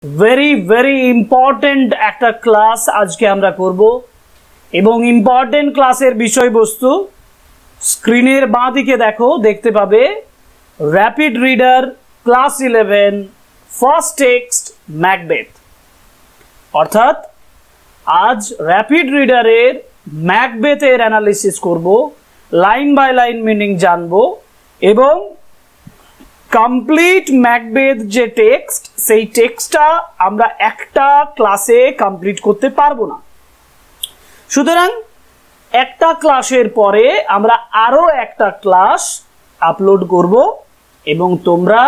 Very very important একটা class আজকে আমরা করব এবং ইম্পর্টেন্ট ক্লাসের বিষয়বস্তু স্ক্রিনের বাঁ দিকে দেখতে পাবে rapid reader class 11 first text Macbeth. অর্থাৎ আজ র্যাপিড রিডারের ম্যাকবেথের অ্যানালিসিস করব, লাইন বাই লাইন মিনিং জানবো এবং কমপ্লিট ম্যাকবেথ যে টেক্সট সেই টেক্সটটা আমরা একটা ক্লাসে কমপ্লিট করতে পারবো না। সুতরাং একটা ক্লাসের পরে আমরা আরো একটা ক্লাস আপলোড করব এবং তোমরা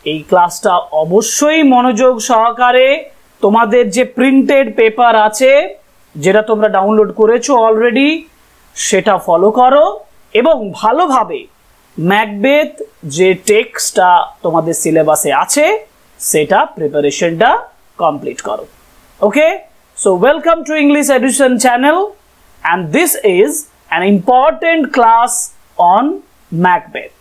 এই ক্লাসটা অবশ্যই মনোযোগ সহকারে তোমাদের যে প্রিন্টেড পেপার আছে যেটা তোমরা ডাউনলোড করেছো অলরেডি সেটা ফলো করো এবং ভালোভাবে ম্যাকবেথ যে টেক্সটটা তোমাদের সিলেবাসে আছে সেটা প্রিপারেশনটা কমপ্লিট করো। Okay, so welcome to English education channel and this is an important class on Macbeth.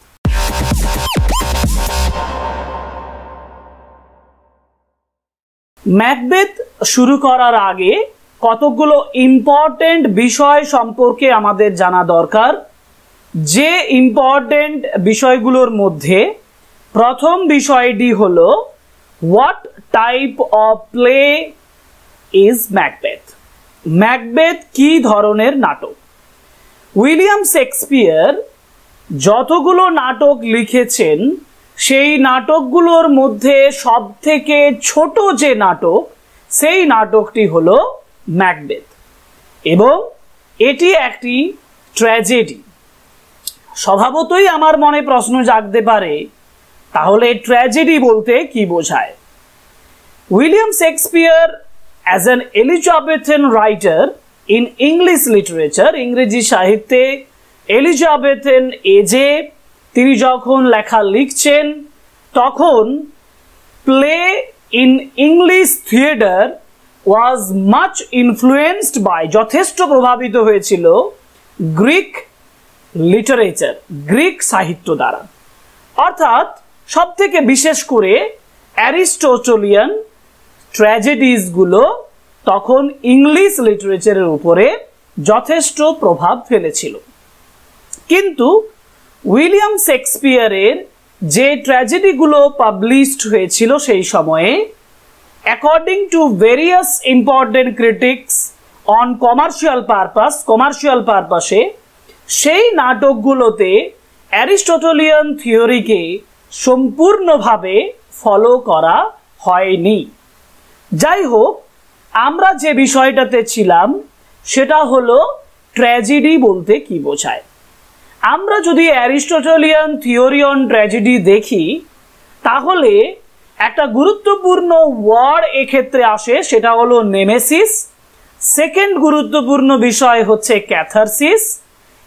Macbeth শুরু করার আগে কতগুলো ইম্পর্টেন্ট বিষয় সম্পর্কে আমাদের জানা দরকার। যে ইম্পর্টেন্ট বিষয়গুলোর মধ্যে প্রথম বিষয়টি হলো what type of play is Macbeth. Macbeth কি ধরনের নাটক? উইলিয়াম শেক্সপিয়ার যতগুলো নাটক লিখেছেন সেই নাটকগুলোর মধ্যে সবথেকে ছোট যে নাটক সেই নাটকটি হলো ম্যাকবেথ এবং এটি একটি ট্র্যাজেডি। স্বভাবতই আমার মনে প্রশ্ন জাগতে পারে, তাহলে ট্র্যাজেডি বলতে কি বোঝায়? William Shakespeare as an Elizabethan writer in English literature, ইংরেজি সাহিত্যে এলিজাবেথেন এজে তিনি যখন লেখা লিখছেন তখন play in English theatre was much influenced by, যথেষ্ট প্রভাবিত হয়েছিল গ্রিক লিটারেচার, গ্রিক সাহিত্য দ্বারা। অর্থাৎ সব থেকে বিশেষ করে অ্যারিস্টোটেলিয়ান ট্র্যাজেডিসগুলো তখন ইংলিশ লিটারেচারের উপরে যথেষ্ট প্রভাব ফেলেছিল। কিন্তু উইলিয়াম শেক্সপিয়ারের যে ট্র্যাজেডিগুলো পাবলিশড হয়েছিল সেই সময়ে, according to various important critics on commercial পারপাসে সেই নাটকগুলোতে অ্যারিস্টোটেলিয়ান থিওরিকে সম্পূর্ণভাবে ফলো করা হয়নি। যাই হোক, আমরা যে বিষয়টাতে ছিলাম সেটা হলো ট্র্যাজেডি বলতে কি বোঝায়। আমরা যদি অ্যারিস্টোটেলিয়ান থিওরি অন ট্র্যাজেডি দেখি তাহলে একটা গুরুত্বপূর্ণ ওয়ার্ড এক্ষেত্রে আসে, সেটা হলো নেমেসিস। সেকেন্ড গুরুত্বপূর্ণ বিষয় হচ্ছে ক্যাথারসিস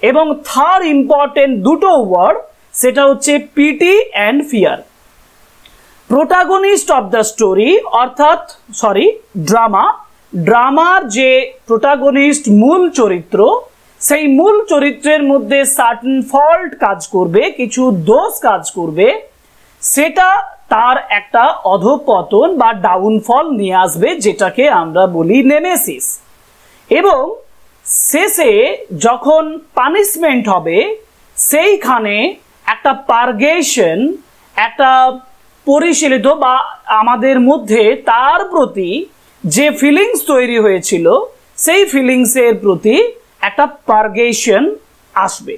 এবং থার্ড ইম্পর্টেন্ট দুটো ওয়ার্ড সেটা হচ্ছে pity and fear. Protagonist of the story অর্থাৎ ড্রামার যে প্রোটাগনিস্ট মূল চরিত্র, সেই মূল চরিত্রের মধ্যে সার্টেন ফল্ট কাজ করবে, কিছু দোষ কাজ করবে, সেটা তার একটা অধঃপতন বা ডাউনফল নিয়ে আসবে, যেটাকে আমরা বলি নেমেসিস। এবং শেষে যখন পানিশমেন্ট হবে সেইখানে একটা পার্গেশন, একটা পরিশীলিত বা আমাদের মধ্যে তার প্রতি যে ফিলিংস তৈরি হয়েছিল সেই ফিলিংসের প্রতি একটা পার্গেশন আসবে।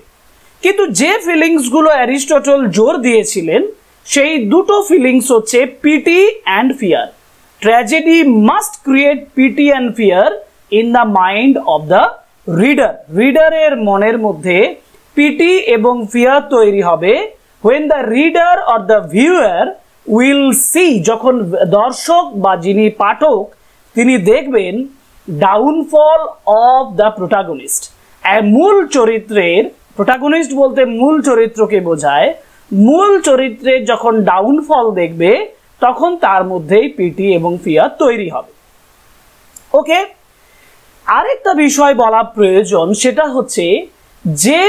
কিন্তু যে ফিলিংসগুলো অ্যারিস্টটল জোর দিয়েছিলেন সেই দুটো ফিলিংস হচ্ছে pity and fear. Tragedy must create pity and fear in the mind of the reader. রিডারের মনের মধ্যে পিটি এবং ফিয়ার তৈরি হবে when the reader or the viewer will see, যখন দর্শক বা যিনি পাঠক তিনি দেখবেন ডাউনফল অফ দ্য প্রোটাগনিস্ট। মূল চরিত্রের, প্রোটাগনিস্ট বলতে মূল চরিত্রকে বোঝায়, মূল চরিত্রের যখন ডাউনফল দেখবে তখন তার মধ্যেই পিটি এবং ফিয়ার তৈরি হবে। ওকে, আরেকটা বিষয় বলা প্রয়োজন, সেটা হচ্ছে যে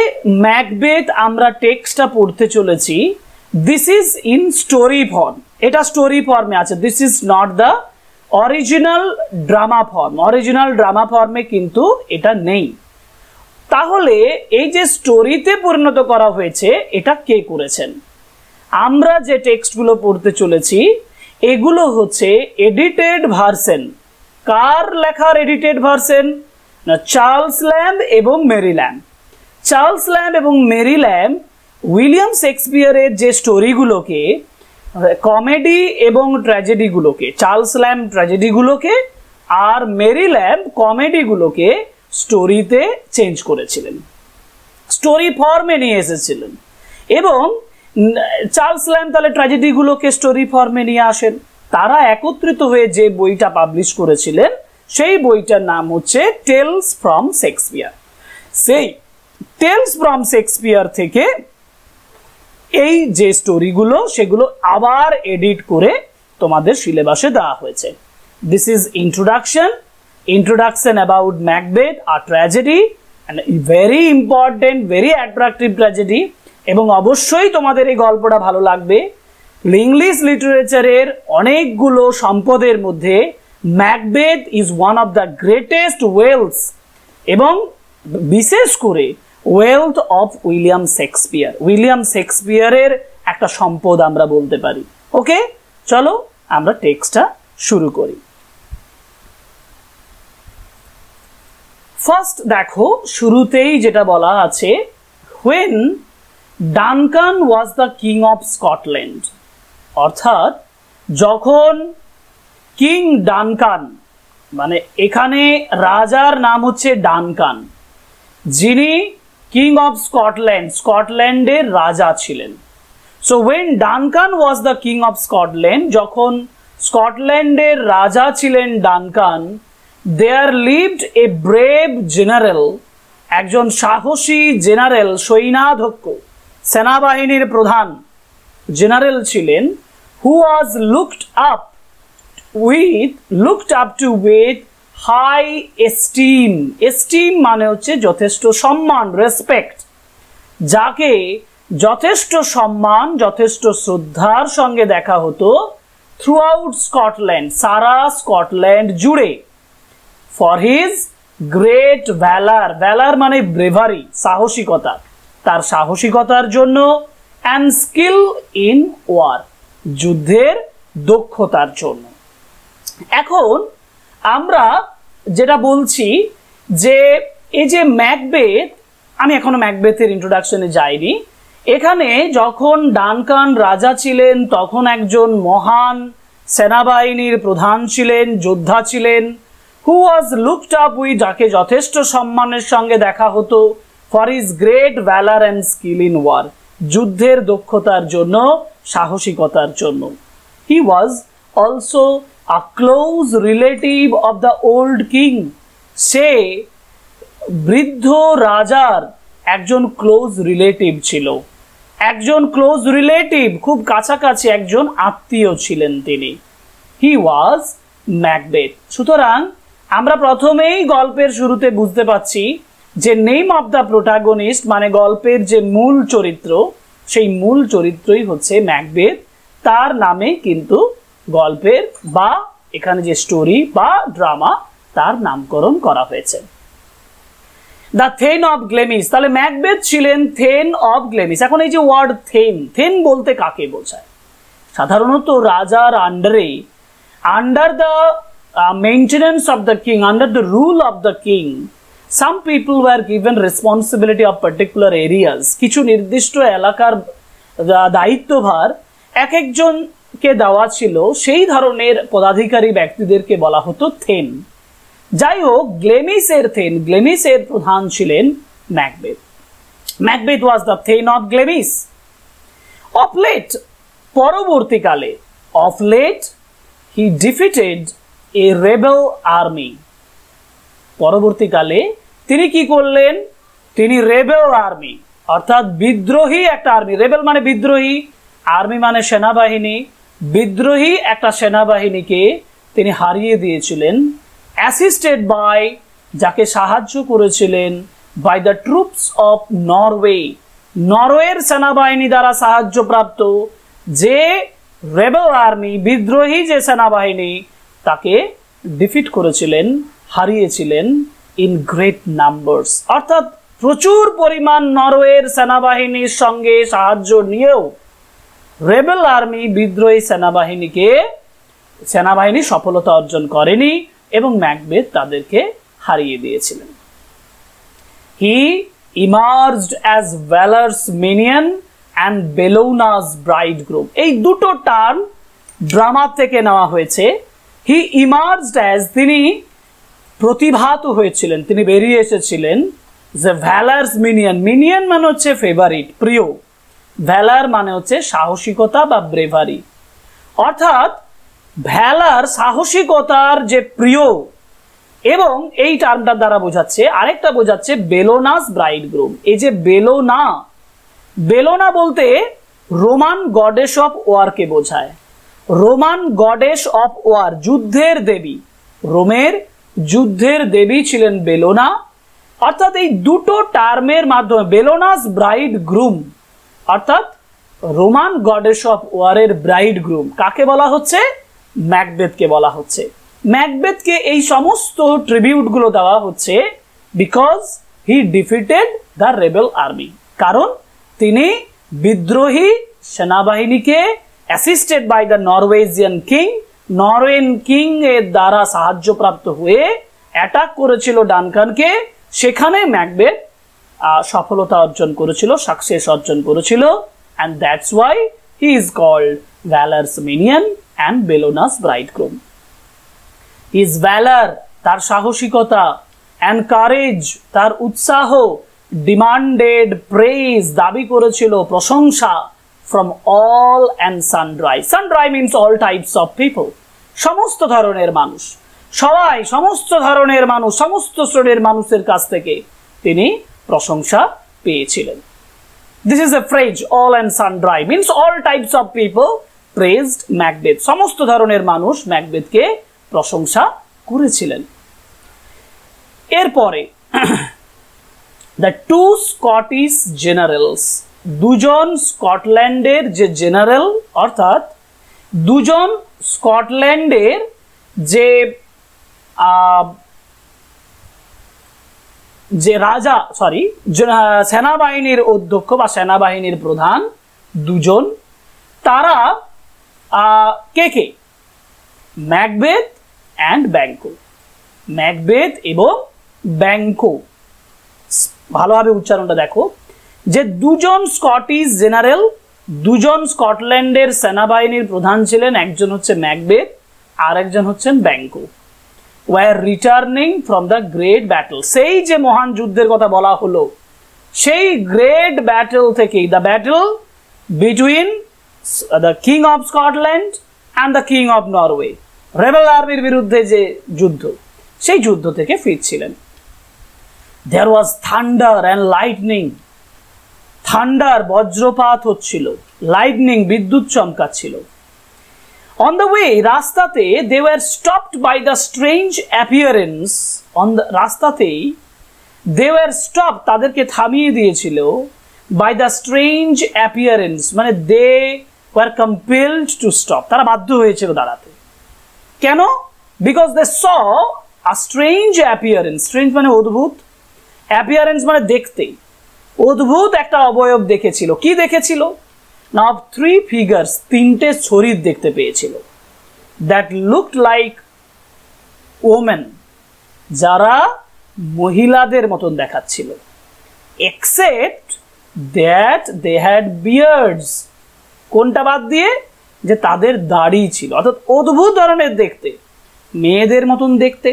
ম্যাকবেথ আমরা টেক্সটটা পড়তে চলেছি, this is in story form. এটা স্টোরি ফর্মে আছে, this is not the original drama form, original drama ফর্মে কিন্তু এটা নেই। তাহলে এই যে স্টোরিতে পরিণত করা হয়েছে এটা কে করেছেন? আমরা যে টেক্সটগুলো পড়তে চলেছি এগুলো হচ্ছে এডিটেড ভার্সন। কার লেখার এডিটেড ভার্সন? না, চার্লস ল্যাম্ব এবং মেরি ল্যাম্ব। চার্লস ল্যাম্ব এবং মেরি ল্যাম্ব উইলিয়াম শেক্সপিয়ারের যে স্টোরিগুলোকে, কমেডি এবং ট্র্যাজেডিগুলোকে, চার্লস ল্যাম্ব ট্র্যাজেডিগুলোকে আর মেরি ল্যাম্ব কমেডিগুলোকে স্টোরিতে চেঞ্জ করেছিলেন, স্টোরি ফর্মে নিয়ে এসেছিলেন। এবং চার্লস ল্যাম্ব তাহলে ট্র্যাজেডিগুলোকে স্টোরি ফর্মে নিয়ে আসেন। তারা একত্রিত হয়ে যে বইটা পাবলিশ করেছিলেন সেই বইটার নাম হচ্ছে টেলস ফ্রম শেক্সপিয়ার। সেই টেলস ফ্রম শেক্সপিয়ার থেকে এই যে স্টোরিগুলো সেগুলো আবার এডিট করে তোমাদের সিলেবাসে দেওয়া হয়েছে। This is introduction about Macbeth, a tragedy and very important, very attractive tragedy। এবং অবশ্যই তোমাদের এই গল্পটা ভালো লাগবে। ইংলিশ লিটারেচারের অনেকগুলো সম্পদের মধ্যে Macbeth is one of the greatest wealths, এবং বিশেষ করে wealth of William Shakespeare, William শেক্সপিয়ারের একটা সম্পদ আমরা বলতে পারি। ওকে, চলো আমরা টেক্সটটা শুরু করি। ফার্স্ট দেখো, শুরুতেই যেটা বলা আছে, when Duncan was the king of Scotland, অর্থাৎ যখন কিং ডানকান, মানে এখানে রাজার নাম হচ্ছে ডানকান, যিনি কিং অফ স্কটল্যান্ড, স্কটল্যান্ডের রাজা ছিলেন। So when Duncan was the king of Scotland, যখন স্কটল্যান্ডের রাজা ছিলেন Duncan, there lived a brave general, একজন সাহসী জেনারেল, সৈন্যাধ্যক্ষ, সেনাবাহিনীর প্রধান জেনারেল ছিলেন, who was looked up to with high esteem, esteem মানে হচ্ছে যথেষ্ট সম্মান, রেসপেক্ট, যাকে যথেষ্ট সম্মান, যথেষ্ট শ্রদ্ধার সঙ্গে দেখা হতো throughout স্কটল্যান্ড, সারা স্কটল্যান্ড জুড়ে, for his great valor, valor মানে ব্রেভারি, সাহসিকতা, তার সাহসিকতার জন্য, and skill in war, যুদ্ধের দক্ষতার জন্য। এখন আমরা যেটা বলছি যে এই যে ম্যাকবেথ, আমি এখনো ম্যাকবেথের ইন্ট্রোডাকশনে যাইনি। এখানে যখন ডানকান রাজা ছিলেন তখন একজন মহান সেনাবাহিনীর প্রধান ছিলেন, যোদ্ধা ছিলেন, who was looked up with, যাকে যথেষ্ট সম্মানের সঙ্গে দেখা হতো, for his great valor and skill in war, যুদ্ধের দক্ষতার জন্য, সাহসিকতার জন্য। he was also a close relative of the old king, সে বৃদ্ধ রাজার একজন ক্লোজ রিলেটিভ ছিল, একজন ক্লোজ রিলেটিভ, খুব কাছাকাছি একজন আত্মীয় ছিলেন তিনি। he was Macbeth. সুতরাং আমরা প্রথমেই গল্পের শুরুতে বুঝতে পাচ্ছি যে নেম অফ দ্য প্রোটাগনিস্ট, মানে গল্পের যে মূল চরিত্র, সেই মূল চরিত্রই হচ্ছে ম্যাকবেথ। তার নামে কিন্তু গল্পের বা এখানে যে স্টোরি বা ড্রামা, তার নামকরণ করা হয়েছে। দ্য থেন অফ গ্লেমিস, তাহলে ম্যাকবেথ ছিলেন থেন অফ গ্লেমিস। এখন এই যে ওয়ার্ড থেন, থেন বলতে কাকে বোঝায়? সাধারণত রাজার আন্ডারে, under the maintenance of the king, under the rule of the king, some people were given responsibility of particular areas, কিছু নির্দিষ্ট এলাকার দায়িত্বভার এক একজনকে দেওয়া ছিল, সেই ধরনের পদাধিকারী ব্যক্তিদেরকে বলা হতো থেন। যাই হোক, গ্লেমিসের থেন, গ্লেমিসের প্রধান ছিলেন Macbeth. Macbeth was the thane of Glamis. Of late, পরবর্তীকালে, of late he defeated a rebel army, পরবর্তীকালে তিনি কি করলেন? তিনি রেবেল আর্মি, অর্থাৎ বিদ্রোহী একটা আর্মি, রেবেল মানে বিদ্রোহী, আর্মি মানে সেনাবাহিনী, বিদ্রোহী একটা সেনাবাহিনীকে তিনি হারিয়ে দিয়েছিলেন, অ্যাসিস্টেড বাই, যাকে সাহায্য করেছিলেন, by the troops of Norway, নরওয়ের সেনাবাহিনী দ্বারা সাহায্যপ্রাপ্ত, যে রেবেল আর্মি, বিদ্রোহী যে সেনাবাহিনী, তাকে ডিফিট করেছিলেন, হারিয়েছিলেন ইন গ্রেট নাম্বারস। অর্থাৎ প্রচুর পরিমাণ নরওয়ের সেনাবাহিনীর সঙ্গে সাহায্য নিয়েও রেবেল আর্মি বিদ্রোহী সেনাবাহিনী সফলতা অর্জন করেনি এবং ম্যাকবেথ তাদেরকে হারিয়ে দিয়েছিলেন। হি ইমার্জড অ্যাজ ভ্যালারস মিনিয়ন অ্যান্ড বেলোনাস ব্রাইডগ্রুম। এই দুটো টার্ম ড্রামা থেকে নেওয়া হয়েছে। হি ইমার্জড অ্যাজ, তিনি প্রতিভাত হয়েছিলেন, তিনি বেরিয়ে এসেছিলেন। যে ভ্যালার্স মিনিয়ন, মিনিয়ন মানে হচ্ছে ফেভারিট, প্রিয়। ভ্যালার মানে হচ্ছে সাহসিকতা বা ব্রেভারি। অর্থাৎ ভ্যালার, সাহসিকতার যে প্রিয়, এবং এই টার্মটার দ্বারা বোঝাচ্ছে, আরেকটা বোঝাচ্ছে বেলোনাস ব্রাইডগ্রুম। এই যে বেলোনা, বেলোনা বলতে রোমান গডেস অফ ওয়ারকে বোঝায়। রোমান গডেস অফ ওয়ার, যুদ্ধের দেবী, রোমের যুদ্ধের দেবী ছিলেন বেলোনা। অর্থাৎ এই দুটো টার্মের মাধ্যমে বেলোনাস ব্রাইড গ্রুম, অর্থাৎ রোমান গডেস অফ ওয়ারের ব্রাইড গ্রুম কাকে বলা হচ্ছে? ম্যাকবেথকে বলা হচ্ছে। ম্যাকবেথকে এই সমস্ত ট্রিবিউট গুলো দেওয়া হচ্ছে because he defeated the rebel army, কারণ তিনি বিদ্রোহী সেনাবাহিনীকে assisted by the Norwegian king, Norwegian king এর দ্বারা সাহায্যপ্রাপ্ত হয়ে অ্যাটাক করেছিল ডানকানকে। সেখানে ম্যাকবেথ সফলতা অর্জন করেছিল, সাকসেস অর্জন করেছিল, and that's why he is called Valor's minion and Bellona's bridegroom. His valor, তার সাহসিকতা, and courage, তার উৎসাহ, demanded praise, দাবি করেছিল প্রশংসা, from all and sundry. Sundry means all types of people, সমস্ত ধরনের মানুষ, সবাই, সমস্ত ধরনের মানুষ, সমস্ত শ্রেণীর মানুষের কাছ থেকে তিনি প্রশংসা পেয়েছিলেন। This is a phrase, all and sundry, means all types of people praised Macbeth. সমস্ত ধরনের মানুষ ম্যাকবেথকে প্রশংসা করেছিলেন। এরপরে the two Scottish generals, দুজন স্কটল্যান্ডের যে জেনারেল, অর্থাৎ দুজন স্কটল্যান্ডের যে রাজা, সেনাবাহিনীর অধ্যক্ষ বা সেনাবাহিনীর প্রধান দুজন, তারা কে কে? Macbeth and Banquo. ম্যাকবেথ এবং ব্যাংকো, ভালোভাবে উচ্চারণটা দেখো, যে দুজন স্কটিশ জেনারেল, দুজন স্কটল্যান্ডের সেনাবাহিনীর প্রধান ছিলেন, একজন হচ্ছে ম্যাকবেথ আর একজন হচ্ছেন Banquo. were returning from the great battle, সেই যে মহান যুদ্ধের কথা বলা হলো, সেই গ্রেট ব্যাটল থেকে, the battle between the king of Scotland and the king of Norway, rebel আর্মির বিরুদ্ধে যে যুদ্ধ, সেই যুদ্ধ থেকে ফিরছিলেন। there was thunder and lightning, thunder বজ্রপাত হচ্ছিল, লাইটনিং বিদ্যুৎ চমকাচ্ছিল। On the way, রাস্তাতে they were stopped by the strange appearance, on the রাস্তাতেই they were stopped, তাদেরকে থামিয়ে দিয়েছিল, by the strange appearance, মানে they were compelled to stop, তারা বাধ্য হয়েছিল দাঁড়াতে। কেন? because they saw a strange appearance, strange মানে অদ্ভুত, appearance মানে দেখতে, অদ্ভুত একটা অবয়ব দেখেছিল। কি দেখেছিল? Now three figures, তিনটে শরীর দেখতে পেয়েছিল, that looked like women, যারা মহিলাদের মতন দেখাচ্ছিল, except that they had beards, কোনটা বাদ দিয়ে? যে তাদের দাড়ি ছিল। অর্থাৎ অদ্ভুত ধরনের দেখতে, মেয়েদের মতন দেখতে,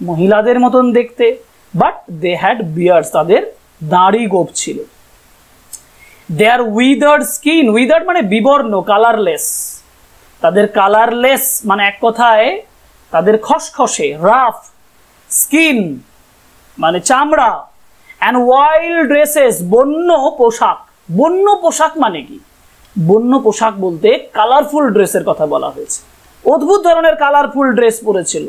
মহিলাদের মতন দেখতে, বাট they had beards, তাদের দাড়ি গোঁফ ছিল। their withered skin, withered মানে বিবর্ণ, কালারলেস, তাদের কালারলেস মানে এক কথায় তাদের খসখসে, রাফ, স্কিন মানে চামড়া, and wild dresses, বন্য পোশাক। বন্য পোশাক মানে কি? বন্য পোশাক বলতে কালারফুল ড্রেসের কথা বলা হয়েছে, অদ্ভুত ধরনের কালারফুল ড্রেস পরেছিল।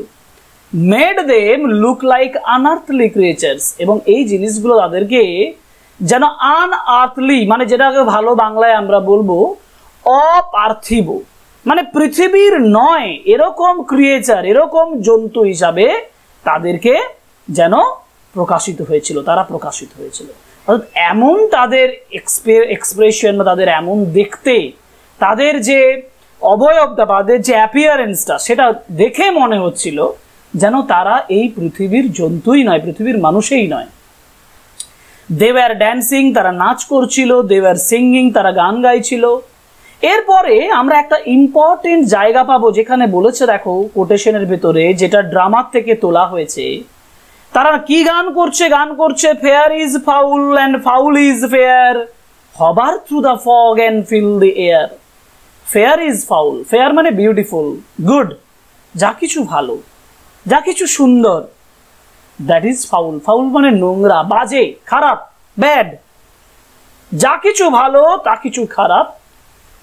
made them look like unearthly creatures, এবং এই জিনিসগুলো তাদেরকে যেন আনআর্থলি, মানে যেটাকে ভালো বাংলায় আমরা বলবো অপার্থিব, মানে পৃথিবীর নয় এরকম ক্রিয়েচার, এরকম জন্তু হিসাবে তাদেরকে যেন প্রকাশিত হয়েছিল, তারা প্রকাশিত হয়েছিল। অর্থাৎ এমন তাদের এক্সপ্রেশন বা তাদের এমন দেখতে, তাদের যে অবয়বটা, তাদের যে অ্যাপিয়ারেন্সটা, সেটা দেখে মনে হচ্ছিল যেন তারা এই পৃথিবীর জন্তুই নয়, পৃথিবীর মানুষই নয়। দে ওয়্যার ড্যান্সিং, তারা নাচ করছিল, দে ওয়্যার সিঙ্গিং, তারা গান গাইছিল। এরপরে আমরা একটা ইম্পর্টেন্ট জায়গা পাবো যেখানে বলেছে, দেখো কোটেশনের ভেতরে, যেটা ড্রামার থেকে তোলা হয়েছে, তারা কি গান করছে? গান করছে fair is foul and foul is fair, hover through the fog and feel the air. Fair is foul, fair মানে বিউটিফুল, গুড, যা কিছু ভালো, যা কিছু সুন্দর। দ্যাট ইজ ফাউল, ফাউল মানে নোংরা, বাজে, খারাপ, ব্যাড। যা কিছু ভালো তা কিছু খারাপ।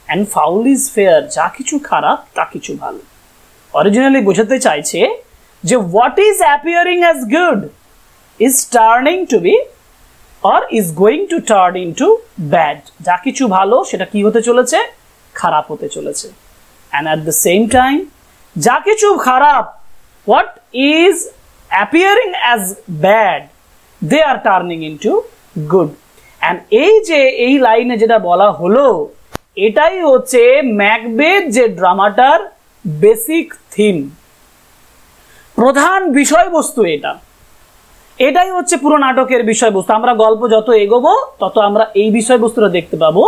অ্যান্ড ফাউল ইজ ফেয়ার, যা কিছু খারাপ তা কিছু ভালো। অরিজিনালি বোঝাতে চাইছে যে what is appearing as good is turning to be or is going to turn into bad. যা কিছু ভালো সেটা কি হতে চলেছে? খারাপ হতে চলেছে। And at the same time যা কিছু খারাপ, what is appearing as bad, they are turning into good. And এই যে এই লাইনে যেটা বলা হলো, এটাই হচ্ছে ম্যাকবেথ যে ড্রামাটার বেসিক থিম, প্রধান বিষয়বস্তু। এটাই হচ্ছে পুরো নাটকের বিষয়বস্তু। আমরা গল্প যত এগোবো তত আমরা এই বিষয়বস্তুটা দেখতে পাবো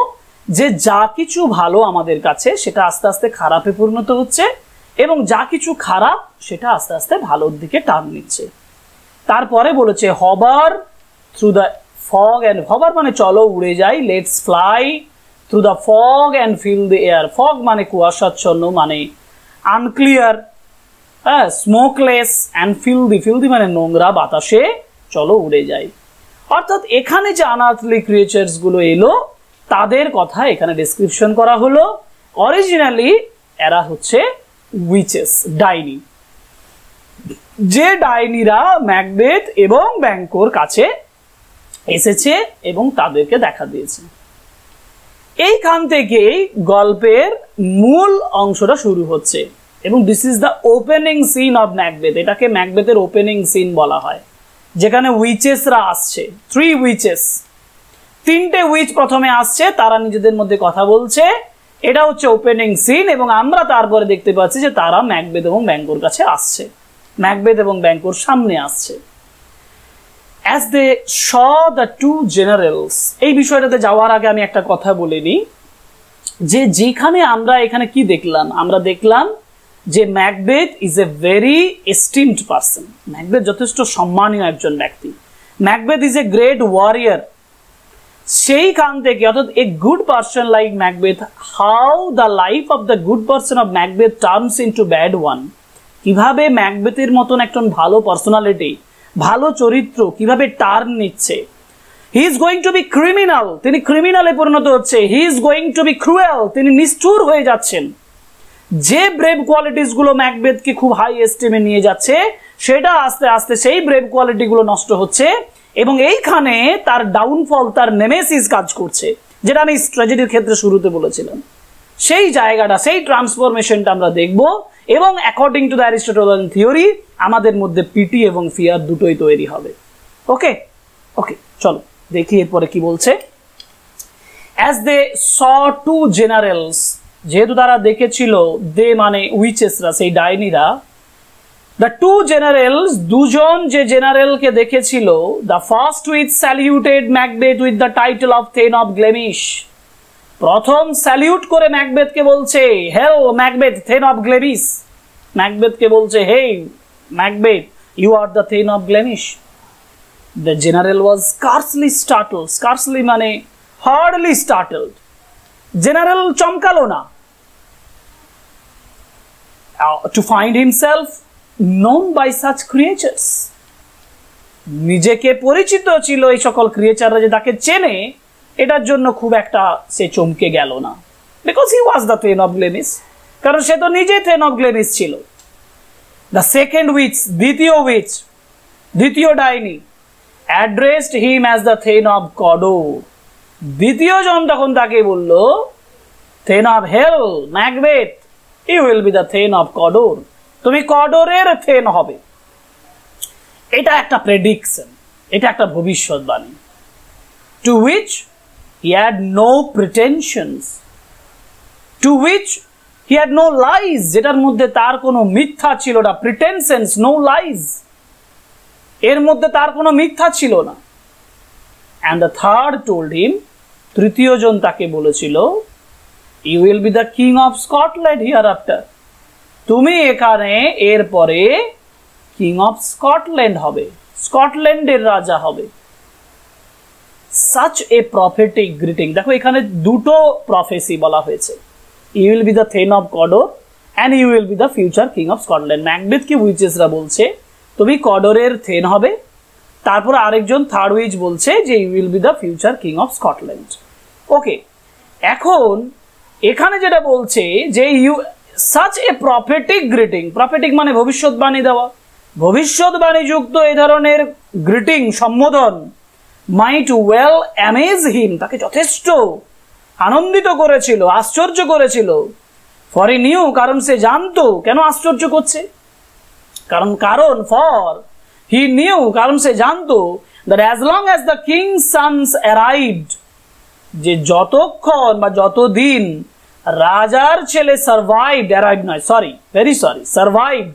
যে যা কিছু ভালো আমাদের কাছে সেটা আস্তে আস্তে খারাপে পরিণত হচ্ছে, এবং যা কিছু খারাপ সেটা আস্তে আস্তে ভালোর দিকে টান নিচ্ছে। তারপরে বলেছে হবার থ্রু দ্য ফগ অ্যান্ড, হবার মানে চলো উড়ে যাই, let's fly through the fog and feel the air. Fog মানে কুয়াশাচ্ছন্ন, মানে আনক্লিয়ার, হ্যাঁ, স্মোকলেস, অ্যান্ড ফিলদি, ফিলদি মানে নোংরা, বাতাসে চলো উড়ে যাই। অর্থাৎ এখানে যে আনআর্থলি ক্রিয়েচার্স গুলো এলো তাদের কথা এখানে ডেসক্রিপশন করা হলো। অরিজিনালি এরা হচ্ছে উইচেস, ডাইনি। যে ডাইনিরা ম্যাকবেথ এবং ব্যাংকোর কাছে এসেছে এবং তাদেরকে দেখা দিয়েছে। এইখান থেকেই গল্পের মূল অংশটা শুরু হচ্ছে, এবং this is the opening scene of Macbeth. এটাকে ম্যাকবেথের ওপেনিং সিন বলা হয়, যেখানে উইচেসরা আসছে। 3 উইচেস, 3টে উইচ প্রথমে আসছে, তারা নিজেদের মধ্যে কথা বলছে। এটা হচ্ছে ওপেনিং সিন, এবং আমরা তারপরে দেখতে পাচ্ছি যে তারা ম্যাকবেথ এবং ব্যাংকোর কাছে আসছে, ম্যাকবেথ এবং ব্যাংকোর সামনে আসছে। As they saw the two generals, এই বিষয়টাতে যাওয়ার আগে আমি একটা কথা বলে নিই, যে যেখানে আমরা এখানে কি দেখলাম, আমরা দেখলাম যে Macbeth is a very esteemed person. Macbeth যথেষ্ট সম্মানীয় একজন ব্যক্তি। Macbeth is a great warrior. সেইখান থেকে, অর্থাৎ a good person like Macbeth, how the life of the good person of Macbeth turns into bad one. কিভাবে ম্যাকবেথের মতন একজন ভালো পার্সোনালিটি, ভালো চরিত্র কিভাবে টার্ন নিচ্ছে। He is going to be criminal, তিনি ক্রিমিনালে পরিণত হচ্ছে। He is going to be cruel, তিনি নিষ্ঠুর হয়ে যাচ্ছেন। যে ব্রেভ কোয়ালিটিস গুলো ম্যাকবেথকে খুব হাই এস্টিমে নিয়ে যাচ্ছে, সেটা আস্তে আস্তে সেই ব্রেভ কোয়ালিটি গুলো নষ্ট হচ্ছে, এবং এইখানে তার ডাউনফল, তার নেমেসিস কাজ করছে, যেটা আমি ট্র্যাজেডির ক্ষেত্রে শুরুতে বলেছিলাম। সেই জায়গাটা, সেই ট্রান্সফরমেশনটা আমরা দেখব, এবং according to the Aristotelian theory আমাদের মধ্যে পিটি এবং ফিয়ার দুটোই তৈরি হবে। ওকে ওকে, চলো দেখি এরপরে কি বলছে। As they saw to generals, যেহেতু তারা দেখেছিল, দে মানে উইচেসরা, সেই ডাইনিরা, দ্য টু জেনারেলস, দুজন যে জেনারেলকে দেখেছিল, the first witch saluted Macbeth with the title of thane of Glamis. প্রথম স্যালিউট করে ম্যাকবেথকে বলছে, hail Macbeth, thane of Glamis. ম্যাকবেথকে বলছে, হে Macbeth, you are the thane of Glamis. The general was scarcely startled, scarcely মানে hardly startled. General চমকালো না। To find himself known by such creatures, নিজেকে পরিচিত ছিল এই সকল ক্রিয়েচাররা যে তাকে চেনে, এটার জন্য খুব একটা সে চমকে গেল না। Because he was the thane of Glamis, কারণ সে তো নিজে থেন অফ গ্লেমিশ ছিল। দ্য সেকেন্ড উইচ, দ্বিতীয় ডাইনি, addressed him as the thane of Cawdor. দ্বিতীয় জন তখন তাকে বলল, thane of hail Macbeth, you will be the thane of Cawdor, তুমি কডরের থেন হবে। এটা একটা প্রেডিকশন, এটা একটা ভবিষ্যৎবাণী। To which he had no pretensions, to which he had no lies, যেটার মধ্যে তার কোনো মিথ্যা ছিল না। প্রিটেনশনস, নো লাইজ, এর মধ্যে তার কোনো মিথ্যা ছিল না। And the third told him, তৃতীয় জন তাকে বলেছিল, you will be the king of Scotland hereafter, তুমি এখানে এরপরে কিং অফ স্কটল্যান্ড হবে, স্কটল্যান্ডের রাজা হবে। Such a prophetic greeting. দেখো এখানে দুটো প্রফেসি বলা হয়েছে, you will be the thane of Cawdor and you will be the future king of Scotland. ম্যাকবেথকে উইচেসরা বলছে তুমি কডরের থেন হবে, তারপর আরেকজন থার্ড উইচ বলছে যে you will be the future king of Scotland. Okay, এখন এখানে যেটা বলছে যে you such a prophetic greeting, prophetic মানে ভবিষ্যৎবাণী দেওয়া, ভবিষ্যৎবাণী যুক্ত এই ধরনের গ্রিটিং, সম্বোধন, মাইট ওয়েল অ্যামেজ হিম, তাকে যথেষ্ট আনন্দিত করেছিল, আশ্চর্য করেছিল। ফর হি নিউ, কারণ সে জানতো। কেন আশ্চর্য করছে? কারণ ফর হি নিউ, কারণ সে জানতো that as long as the king's sons arrived, যে যতক্ষণ বা যতদিন রাজার ছেলে সার্ভাইভড, অ্যারাইভড নয়, সরি, ভেরি সরি, সার্ভাইভড,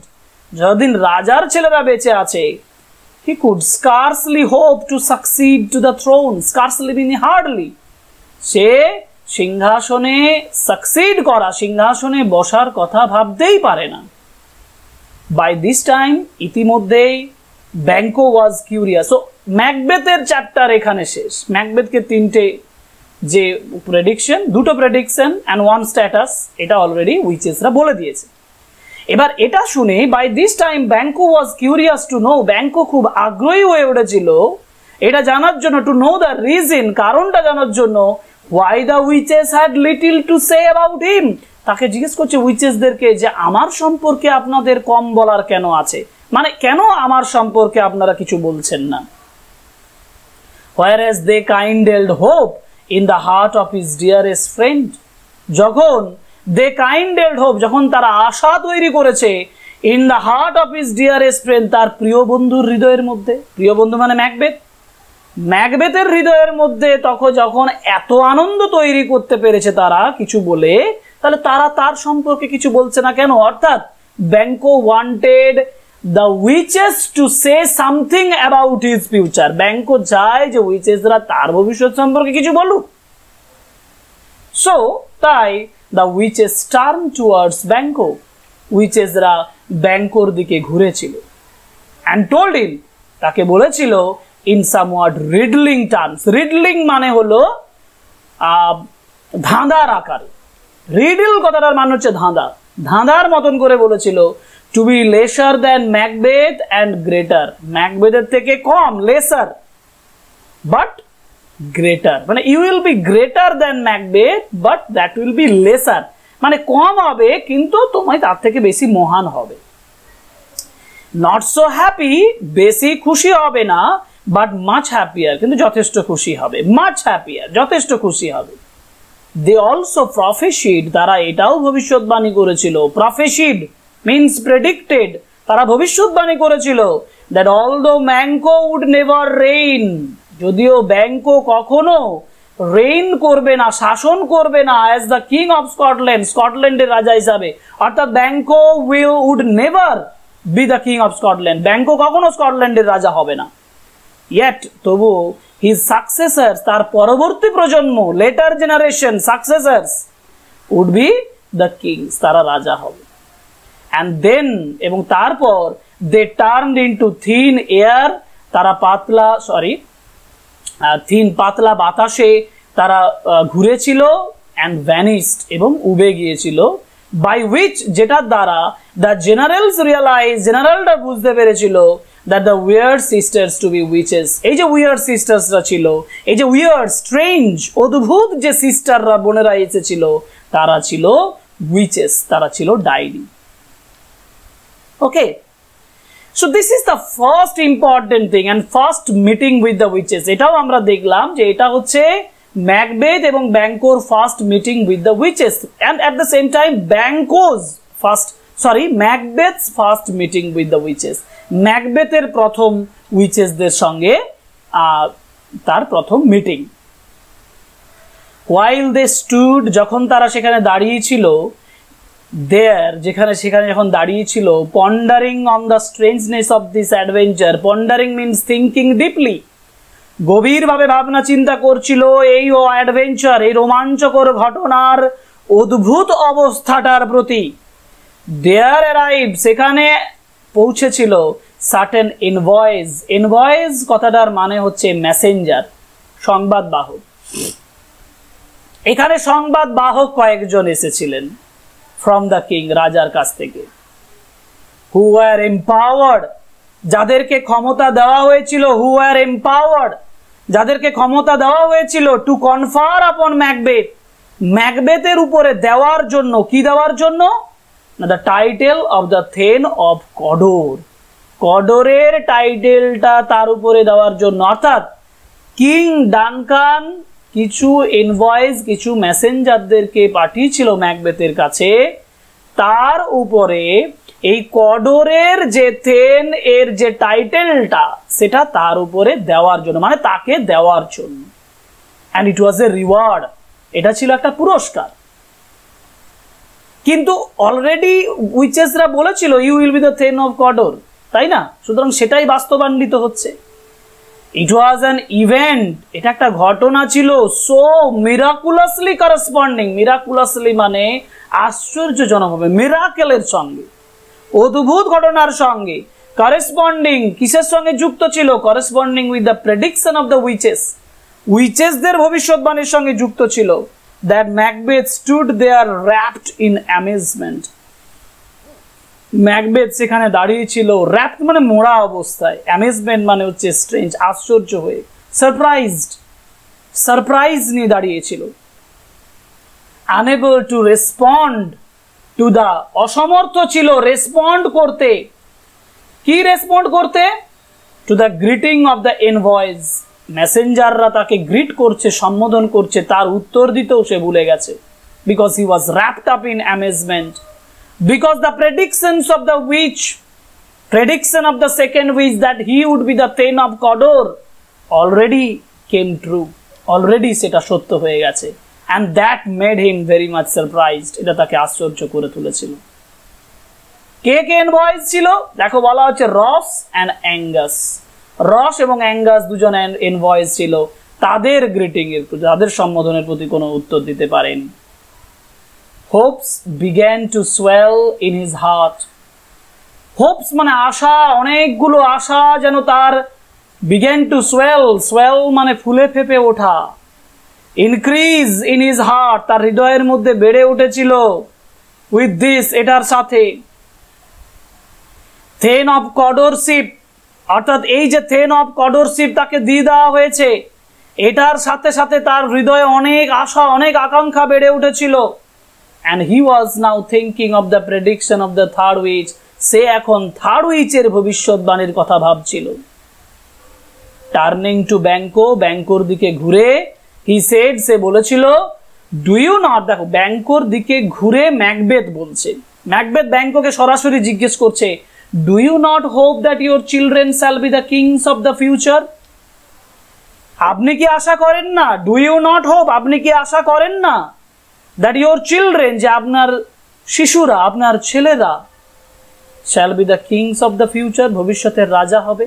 যতদিন রাজার ছেলেরা বেঁচে আছে, he could scarcely hope to succeed to the throne, scarcely meaning hardly, সে সিংহাসনে সাকসিড করা, সিংহাসনে বসার কথা ভাবতেই পারে না। বাই দিস টাইম, ইতিমধ্যেই ব্যাংকো ওয়াজ কিউরিয়াস। সো ম্যাকবেথের চ্যাপ্টার এখানে শেষ। ম্যাকবেথকে তিনটে যে প্রেডিকশন, দুটো প্রেডিকশন অ্যান্ড ওয়ান স্ট্যাটাস, এটা অলরেডি উইচেসরা বলে দিয়েছে। এবার এটা শুনে by this time Banquo was curious to know, Banquo খুব আগ্রহী হয়ে উঠেছিল এটা জানার জন্য, টু নো দ্য রিজন, কারণটা জানার জন্য, why the witches had little to say about him, তাকে জিজ্ঞেস করছে উইচেসদেরকে যে আমার সম্পর্কে আপনাদের কম বলার কেন আছে, মানে কেন আমার সম্পর্কে আপনারা কিছু বলছেন না। whereas they kindled hope in the heart of his dearest friend, যখন they kindled hope, যখন তারা আশা তৈরি করেছে in the heart of his dearest friend, তার প্রিয় বন্ধুর হৃদয়ের মধ্যে, প্রিয় বন্ধু মানে ম্যাকবেথ, ম্যাকবেথের হৃদয়ের মধ্যে তখন যখন এত আনন্দ তৈরি করতে পেরেছে তারা কিছু বলে, তাহলে তারা তার সম্পর্কে কিছু বলছে না কেন? অর্থাৎ Banquo wanted the witches to say something about his future, Banquo চায় যে উইচেসরা তার ভবিষ্যৎ সম্পর্কে কিছু বলুক। সো তাই the witches turn towards Banquo, উইচেসরা ব্যাংকোর দিকে ঘুরেছিল। অ্যান্ড টোল্ড হিম, তাকে বলেছিল in somewhat riddling terms, riddling মানে হলো ধাঁধার আকারে, রিডল কথাটার মানে হচ্ছে ধাঁধা, ধাঁধার মতন করে বলেছিল to be lesser than Macbeth and greater, ম্যাকবেথের থেকে কম, লেসার বাট গ্রেটার, মানে you will be greater than Macbeth but that will be lesser, মানে কম হবে কিন্তু তোমায় তার থেকে বেশি মহান হবে। নট সো হ্যাপি, বেশি খুশি হবে না, বাট মাচ হ্যাপিয়ার, কিন্তু যথেষ্ট খুশি হবে, মাচ হ্যাপিয়ার, যথেষ্ট খুশি হবে। দে অলসো প্রফেসিড, তারা এটাও ভবিষ্যৎবাণী করেছিল, প্রফেসিড মিনস প্রেডিক্টেড, তারা ভবিষ্যৎবাণী করেছিল that although Banquo would never reign, যদিও ব্যাংকো কখনো রেইন করবে না, শাসন করবে না as the king of Scotland, স্কটল্যান্ডের রাজা হিসাবে, অর্থাৎ Banquo would never be the king of Scotland, Banquo কখনো স্কটল্যান্ডের রাজা হবে না। Yet, তবু his successors, তার পরবর্তী প্রজন্ম, later generation successors would be the kings, তারা রাজা হবে। And then, এবং তারপর they turned into thin air, তারা পাতলা বাতাসে তারা ঘুরেছিল, and vanished, এবং উবে গিয়েছিল, by which, যেটার দ্বারা the generals realized, জেনারেলরা বুঝতে পেরেছিল that the weird sisters to be witches, এই যে weird sistersরা ছিল, এই যে weird, strange, অদ্ভুত যে সিস্টাররা, বোনেরা এসেছিল, তারা ছিল witches, তারা ছিল ডাইনি। Okay, so this is the first important thing and first meeting with the witches. এটাও আমরা দেখলাম যে এটা হচ্ছে ম্যাকবেথ এবং ব্যাংকোর first meeting with the witches, and at the same time Banquo's Macbeth's first meeting with the witches, ম্যাকবেথের প্রথম উইচেসদের সঙ্গে তার প্রথম মিটিং। while they stood, যখন তারা সেখানে দাঁড়িয়েছিল, সেখানে যখন দাঁড়িয়েছিল, pondering on the strangeness of this adventure, pondering means thinking deeply, গভীরভাবে ভাবনা চিন্তা করছিল এই অ্যাডভেঞ্চার, এই রোমাঞ্চকর ঘটনার অদ্ভুত অবস্থাটার প্রতি। দেয়ার অ্যারাইভ, সেখানে পৌঁছেছিল সার্টেন এনভয়েস, এনভয়েস কথাটার মানে হচ্ছে মেসেঞ্জার, সংবাদ বাহক। এখানে সংবাদ বাহক কয়েকজন এসেছিলেন ফ্রম দ্য কিং, রাজার কাছ থেকে। হু ওয়ার এম্পাওয়ার্ড, যাদেরকে ক্ষমতা দেওয়া হয়েছিল, হু ওয়ার এম্পাওয়ার্ড, যাদেরকে ক্ষমতা দেওয়া হয়েছিল টু কনফার আপন ম্যাকবেথ, ম্যাকবেথের উপরে দেওয়ার জন্য, কি দেওয়ার জন্য? না, the title of the thane of Cawdor, কডোরের টাইটেলটা তার উপরে দেওয়ার জন্য। অর্থাৎ কিং ডানকান কিছু ইনভয়েস, কিছু মেসেঞ্জারদেরকে পাঠিয়েছিল ম্যাকবেথের কাছে, তার উপরে এই কডোরের যে থেন এর যে টাইটেলটা, সেটা তার উপরে দেওয়ার জন্য, মানে তাকে দেওয়ার জন্য। And it was A reward, এটা ছিল একটা পুরস্কার। কিন্তু অলরেডি উইচেসরা বলেছিল you will be the thane of Cawdor, তাই না? সুতরাং সেটাই বাস্তবায়িত হচ্ছে। ইট ওয়াজ অ্যান ইভেন্ট, এটা একটা ঘটনা ছিল, সো মিরাকুলাসলি করেসপন্ডিং, মিরাকুলাসলি মানে আশ্চর্যজনকভাবে, মিরাকেলের সঙ্গে, অদ্ভুত ঘটনার সঙ্গে, করেসপন্ডিং কিসের সঙ্গে যুক্ত ছিল? Corresponding with the prediction of the witches, উইচেসদের ভবিষ্যৎবাণীর সঙ্গে যুক্ত ছিল। That Macbeth stood there wrapped in amazement, Macbeth সেখানে দাঁড়িয়েছিল, র্যাপ্ট মানে মোড়া অবস্থায়, অ্যামেজমেন্ট মানে হচ্ছে স্ট্রেঞ্জ, আশ্চর্য হয়ে, সারপ্রাইজড, সারপ্রাইজ নিয়ে দাঁড়িয়েছিল। Unable to respond to the, অসমর্থ ছিল রেসপন্ড করতে। কি রেসপন্ড করতে? To the greeting of the envoys, মেসেঞ্জাররা তাকে গ্রিট করছে, সম্বোধন করছে, তার উত্তর দিতেও সে ভুলে গেছে। Because he was wrapped up in amazement, because the predictions of the witch, prediction of the second witch that he would be the thane of Cawdor already came true, already সেটা সত্য হয়ে গেছে। and that made him very much surprised, এটা তাকে আশ্চর্য করে তুলেছিল। কে কে এনভয়েস ছিল? দেখো বলা হচ্ছে রস অ্যান্ড অ্যাঙ্গাস, রস এবং অ্যাঙ্গাস দুজন এনভয়েস ছিল, তাদের গ্রিটিং এর প্রতি, তাদের সম্বোধনের প্রতি কোনো উত্তর দিতে পারেনি। Hopes began to swell in his heart. Hopes মানে আশা, অনেকগুলো আশা যেন তার began to swell, swell মানে ফুলে ফেপে ওঠা, increase in his heart, তার হৃদয়ের মধ্যে বেড়ে উঠেছিল। with this, এটার সাথে, থেন অফ কডোরশিপ, অর্থাৎ এই যে থেন অফ কডোরশিপ তাকে দিয়ে দেওয়া হয়েছে, এটার সাথে সাথে তার হৃদয়ে অনেক আশা, অনেক আকাঙ্ক্ষা বেড়ে উঠেছিল। and he was now thinking of the prediction of the third witch, সে এখন থার্ড উইচের ভবিষ্যৎবাণীর কথা ভাবছিল। টার্নিং টু ব্যাংকো, ব্যাংকোর দিকে ঘুরে, he said, সে বলেছিল, ডু ইউ নট, দেখো ব্যাংকোর দিকে ঘুরে ম্যাকবেথ বলছে, ম্যাকবেথ ব্যাংকোকে সরাসরি জিজ্ঞেস করছে, do you not hope that your children shall be the kings of the future, আপনি কি আশা করেন না? ডু ইউ নট হোপ, আপনি কি আশা করেন না that your children, যে আপনার শিশুরা, আপনার ছেলেরা, shall be the kings of the future, ভবিষ্যতের রাজা হবে।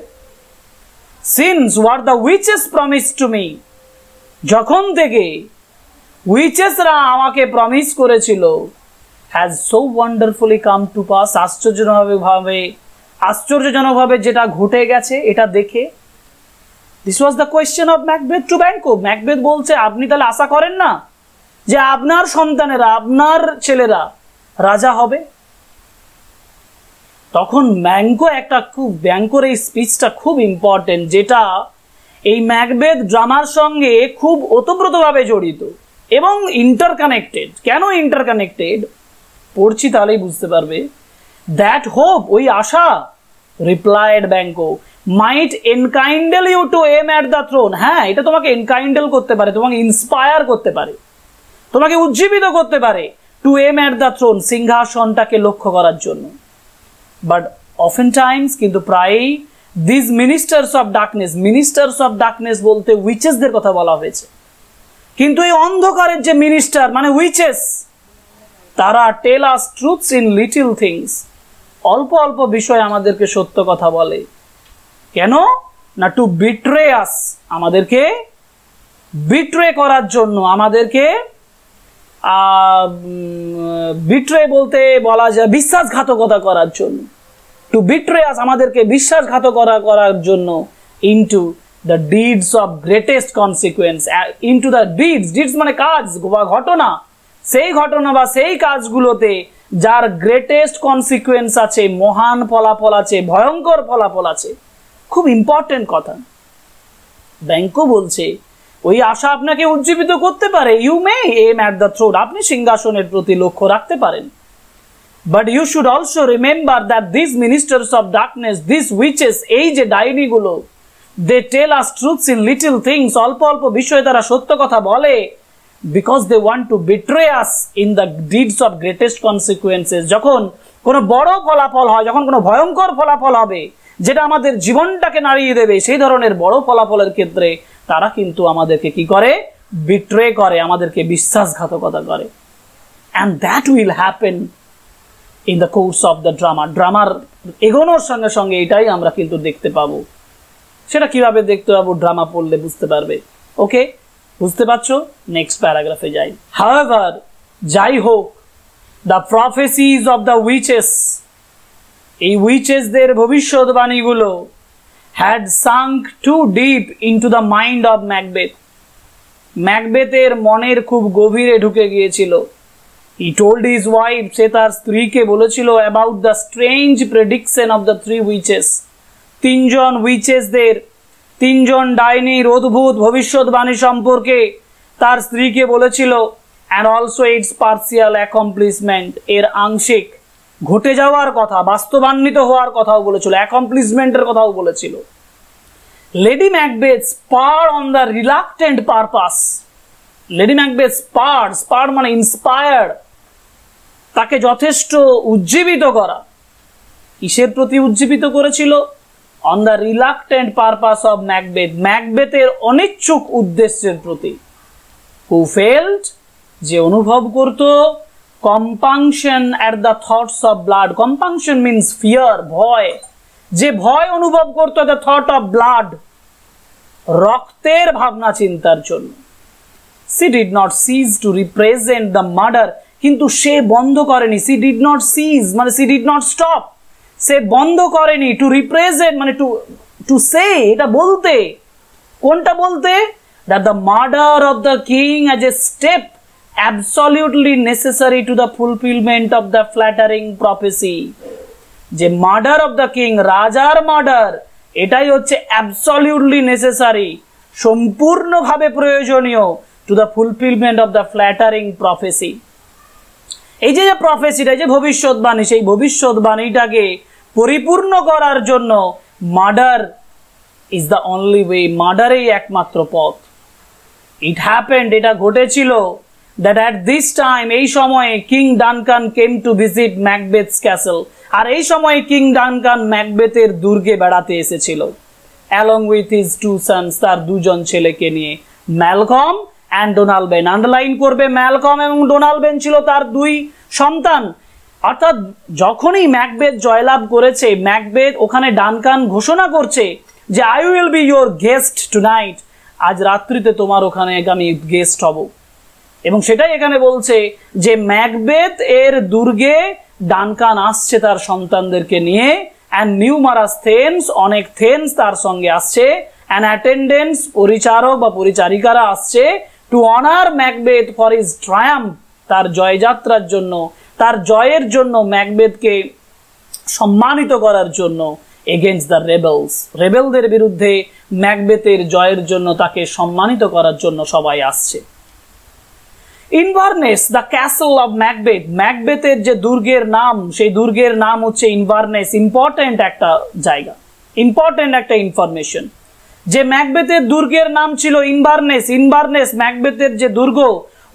since what the witches promised to me, যখন থেকে উইচেসরা আমাকে প্রমিস করেছিল, has so wonderfully come to pass, আশ্চর্যজনকভাবে যেটা ঘটে গেছে এটা দেখে। this was the question of Macbeth to Banquo, Macbeth বলছে, আপনি তাহলে আশা করেন না যে আপনার সন্তানেরা, আপনার ছেলেরা রাজা হবে? তখন ব্যাংকোর এই স্পিচটা খুব ইম্পর্টেন্ট, যেটা এই ম্যাকবেথ ড্রামার সঙ্গে খুব ওতপ্রোতভাবে জড়িত এবং ইন্টারকানেক্টেড। কেন ইন্টারকানেক্টেড পড়ছি তাহলেই বুঝতে পারবে। দ্যাট হোপ, ওই আশা, replied Banquo, might enkindle you to aim at the throne, হ্যাঁ এটা তোমাকে এনকাইন্ডেল করতে পারে, তোমাকে ইন্সপায়ার করতে পারে, তোমাকে উজ্জীবিত করতে পারে to aim at the throne, সিংহাসনটাকে লক্ষ্য করার জন্য। বাট অফেন টাইমস, কিন্তু প্রায়ই দিস মিনিস্টার্স অফ ডার্কনেস বলতে উইচেসদের কথা বলা হয়েছে। কিন্তু এই অন্ধকারের যে মিনিস্টার মানে উইচেস, তারা টেল us truths in little things, অল্প অল্প বিষয় আমাদেরকে সত্য কথা বলে। কেন না? টু বিট্রে আস, আমাদেরকে বিট্রে করার জন্য, আমাদেরকে বিট্রে বলতে বলা যায় বিশ্বাসঘাতকতা করার জন্য। টু বিট্রে আস, আমাদেরকে বিশ্বাসঘাতকতা করার জন্য। Into the deeds of greatest consequence, into the deeds মানে কাজ বা ঘটনা, সেই ঘটনা বা সেই কাজগুলোতে যার গ্রেটেস্ট কনসিকুয়েন্স আছে, মহান ফলাফল আছে, ভয়ঙ্কর ফলাফল আছে। খুব ইম্পর্টেন্ট কথা। ব্যাংকও বলছে ওই আশা আপনাকে উজ্জীবিত করতে পারে। You may aim at the throne, আপনি সিংহাসনের প্রতি লক্ষ্য রাখতে পারেন। But you should also remember that this ministers of darkness, this witches, এই যে ডাইনিগুলো, they tell us truths in little things, অল্প অল্প বিষয়ে তারা সত্য কথা বলে। Because they want to betray us in the deeds of greatest consequences. যখন কোনো বড় ফলাফল হয়, যখন কোনো ভয়ঙ্কর ফলাফল হবে যেটা আমাদের জীবনটাকে নাড়িয়ে দেবে, সেই ধরনের বড় ফলাফলের ক্ষেত্রে তারা কিন্তু আমাদেরকে কি করে? বিট্রে করে, আমাদেরকে বিশ্বাসঘাতকতা করে। And that will happen in the course of the drama. ড্রামার এগোনোর সঙ্গে সঙ্গে এটাই আমরা কিন্তু দেখতে পাবো। সেটা কিভাবে দেখতে পাবো? ড্রামা পড়লে বুঝতে পারবে। ওকে, বুঝতে পারছো? নেক্সট প্যারাগ্রাফে যাই। হাউএভার, যাই হোক, the prophecies of the witches, এই উইচেসদের ভবিষ্যৎবাণীগুলো had sunk too deep into the mind of Macbeth, ম্যাকবেথের মনের খুব গভীরে ঢুকে গিয়েছিল। হি টোল্ড হিজ ওয়াইফ, সে তার স্ত্রীকে বলেছিল, about the strange prediction of the three witches, তিনজন উইচেসদের, তিনজন ডাইনির অদ্ভুত ভবিষ্যৎবাণী সম্পর্কে তার স্ত্রীকে বলেছিল। And also it's partial accomplishment, এর আংশিক ঘটে যাওয়ার কথা, বাস্তবান্বিত হওয়ার কথাও বলেছিল, অ্যাকমপ্লিশমেন্টের কথাও বলেছিল। Lady Macbeth spur on the reluctant purpose, Lady Macbeth spur মানে ইন্সপায়ার্ড, তাকে যথেষ্ট উজ্জীবিত করা। কিসের প্রতি উজ্জীবিত করেছিল? On the reluctant purpose of Macbeth, ম্যাকবেথের অনিচ্ছুক উদ্দেশ্যের প্রতি। হু ফেল্ট, যে অনুভব করত, compunction at the thoughts of blood, compunction means fear, ভয়, যে ভয় অনুভব করতো দ্য থট অফ ব্লাড, রক্তের ভাবনা চিন্তার জন্য। She did not cease to represent the murder, কিন্তু সে বন্ধ করেনি। সি ডিড নট সিজ মানে সি ডিড নট স্টপ, সে বন্ধ করেনি। টু রিপ্রেজেন্ট মানে টু সে, এটা বলতে। কোনটা বলতে? That the murder of the king as a step absolutely necessary to the fulfillment of the flattering prophecy, যে মার্ডার অফ দ্য কিং, রাজার মার্ডার, এটাই হচ্ছে absolutely necessary, সম্পূর্ণভাবে প্রয়োজনীয়, to the fulfillment of the flattering prophecy। এই যে প্রফেসিটা, যে ভবিষ্যৎবাণী, সেই ভবিষ্যৎবাণীটাকে পরিপূর্ণ করার জন্য murder is the only way, মার্ডারেই একমাত্র পথ। ইট হ্যাপেন্ড, এটা ঘটেছিল, that at this time, এই সময়ে King Duncan came to visit Macbeth's castle, আর এই সময়ে কিং ডানকান ম্যাকবেথের দুর্গে বেড়াতে এসেছিল, along with his two sons, তার দুজন ছেলেকে নিয়ে, Malcolm and Donald Ben. Underline করবে, ম্যালকম এবং ডোনাল্ড বেন ছিল তার দুই সন্তান। অর্থাৎ যখনই ম্যাকবেথ জয়লাভ করেছে, ম্যাকবেথ ওখানে ডানকান ঘোষণা করছে যে I will be your guest tonight, আজ রাত্রিতে তোমার ওখানে আমি গেস্ট হব। এবং সেটাই এখানে বলছে যে ম্যাকবেথ এর দুর্গে ডানকান আসছে তার সন্তানদেরকে নিয়ে, অ্যান্ড নিউমারাস থেন্স, অনেক থেন্স তার সঙ্গে আসছে, অ্যান্ড অ্যাটেন্ডেন্স, পরিচারক বা পরিচারিকারা আসছে, two honour Macbeth for his Triumph, তার জয়যাত্রার জন্য, তার জয়ের জন্য, ম্যাকবেথকে সম্মানিত করার জন্য, এগেইনস্ট দ্য রেবেলস, রেবেলদের বিরুদ্ধে ম্যাকবেথের জয়ের জন্য, তাকে সম্মানিত করার জন্য সবাই আসছে। ইনভারনেস, দ্য ক্যাসেল অফ ম্যাকবেথ, ম্যাকবেথের যে দুর্গের নাম, সেই দুর্গের নাম হচ্ছে ইনভারনেস। ইম্পর্টেন্ট একটা জায়গা, ইম্পর্টেন্ট একটা ইনফরমেশন, যে ম্যাকবেথের দুর্গের নাম ছিল ইনভারনেস। ইনভারনেস, ম্যাকবেথের যে দুর্গ,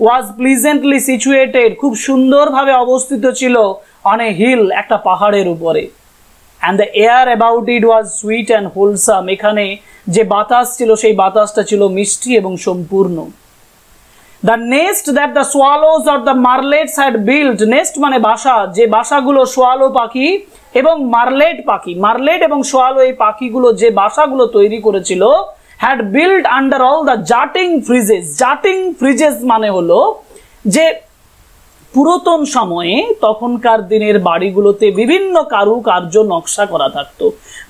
ওয়াজ প্লিজেন্টলি সিচুয়েটেড, খুব সুন্দরভাবে অবস্থিত ছিল, অন এ হিল, একটা পাহাড়ের উপরে। And the air about it was sweet and wholesome, এখানে যে বাতাস ছিল সেই বাতাসটা ছিল মিষ্টি এবং সম্পূর্ণ। The nest that the swallows or the martlets had build, nest মানে বাসা, যে বাসাগুলো সোয়ালো পাখি এবং মার্লেট পাখি, মার্লেট এবং সোয়ালো এই পাখিগুলো যে বাসাগুলো তৈরি করেছিল, had build under all the jutting friezes. Jutting friezes মানে হলো যে পুরাতন সময়ে তখনকার দিনের বাড়িগুলোতে বিভিন্ন কারুকার্য নকশা করা থাকতো।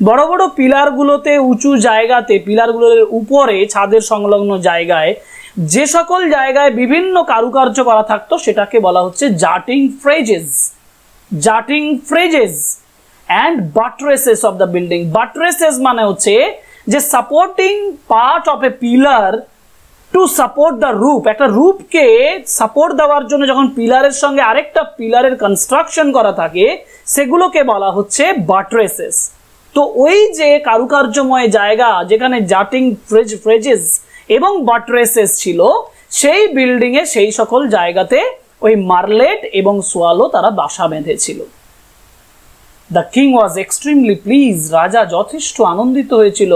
বড় বড় পিলারগুলোতে, উঁচু জায়গাতে, পিলারগুলোর উপরে, ছাদের সংলগ্ন জায়গায় যে সকল জায়গায় বিভিন্ন কারুকার্য করা থাকতো সেটাকে বলা হচ্ছে jutting friezes. Jutting friezes and buttresses of the building. Buttresses মানে হচ্ছে যে supporting part of a pillar to support the roof, একটা রুফকে সাপোর্ট দেওয়ার জন্য যখন পিলারের সঙ্গে আরেকটা পিলারের কনস্ট্রাকশন করা থাকে সেগুলোকে বলা হচ্ছে বাট্রেসেস। তো ওই যে কারুকার্যময় জায়গা যেখানে জাটিং ফ্রেজেস এবং বাট্রেসেস ছিল, সেই বিল্ডিং এ সেই সকল জায়গাতে ওই মার্লেট এবং সোয়ালো তারা বাসা বেঁধেছিল। The king was extremely please, রাজা যথেষ্ট আনন্দিত হয়েছিল।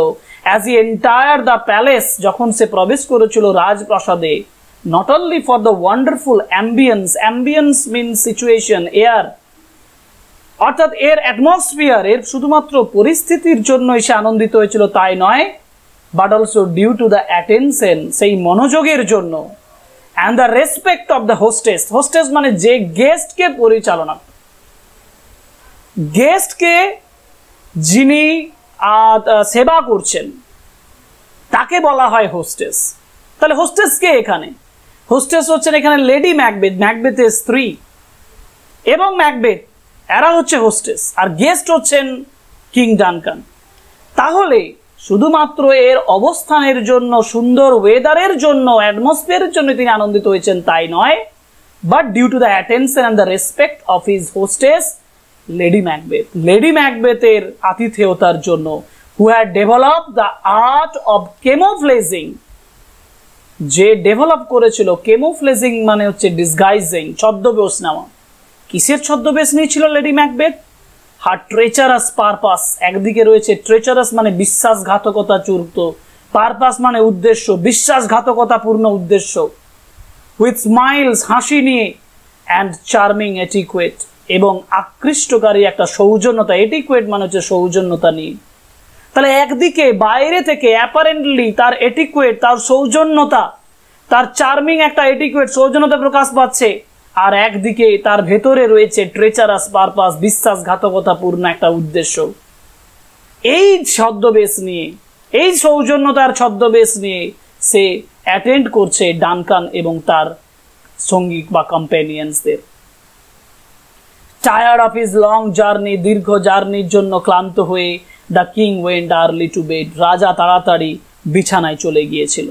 As he entire the palace, যখন সে প্রবেশ করেছিল রাজপ্রাসাদে, not only for the wonderful ambience, ambience mean situation, air, অর্থাৎ এর অ্যাটমসফিয়ার, এর শুধুমাত্র পরিস্থিতির জন্যই সে আনন্দিত হয়েছিল তাই নয়, but also due to the attention, সেই মনোযোগের জন্য, and the respect of the hostess. Hostess মানে যে গেস্টকে পরিচালনা, গেস্টকে যিনি সেবা করছেন তাকে বলা হয় হোস্টেস। তাহলে হোস্টেস কে এখানে? হোস্টেস হচ্ছেন এখানে লেডি ম্যাকবেথ, ম্যাকবেথের স্ত্রী এবং ম্যাকবেথ, এরা হচ্ছে হোস্টেস, আর গেস্ট হচ্ছেন কিং ডানকান। তাহলে শুধুমাত্র এর অবস্থানের জন্য, সুন্দর ওয়েদারের জন্য, অ্যাটমসফিয়ারের জন্য তিনি আনন্দিত হয়েছেন তাই নয়, but due to the attention and the respect of his hostess Lady Macbeth, Lady ম্যাকবেথের আতিথেয়তার জন্য, who had develop the art of camouflaging, যে ডেভেলপ করেছিল, কেমোফ্লেজিং মানে হচ্ছে ডিসগাইজিং, ছদ্মবেশ নেওয়া। কিসের ছদ্মবেশ নিয়েছিল লেডি ম্যাকবেথ? হার ট্রেচারাস পারপাস, একদিকে রয়েছে ট্রেচারাস মানে বিশ্বাসঘাতকতা যুক্ত, পারপাস মানে উদ্দেশ্য, বিশ্বাসঘাতকতাপূর্ণ উদ্দেশ্য, উইথ স্মাইলস, হাসি নিয়ে, অ্যান্ড চার্মিং এটিকুয়েট, এবং আকৃষ্টকারী একটা সৌজন্যতা, এটিকুয়েট মানে হচ্ছে সৌজন্যতা নিয়ে। তাহলে একদিকে বাইরে থেকে অ্যাপারেন্টলি তার এটিকুয়েট, তার সৌজন্যতা, তার চার্মিং একটা এটিকুয়েট, সৌজন্যতা প্রকাশ পাচ্ছে, আর একদিকে তার ভেতরে রয়েছে ট্রেচারাস পারপাস, বিশ্বাসঘাতকতাপূর্ণ একটা উদ্দেশ্য। এই ছদ্মবেশ নিয়ে, এই সৌজন্যতার ছদ্মবেশ নিয়ে সে অ্যাটেন্ড করছে ডানকান এবং তার সঙ্গী বা কম্প্যানিয়ন্সদের। Tired of his long journey, দীর্ঘ জার্নির জন্য ক্লান্ত হয়ে, the king went early to bed, রাজা তাড়াতাড়ি বিছানায় চলে গিয়েছিল।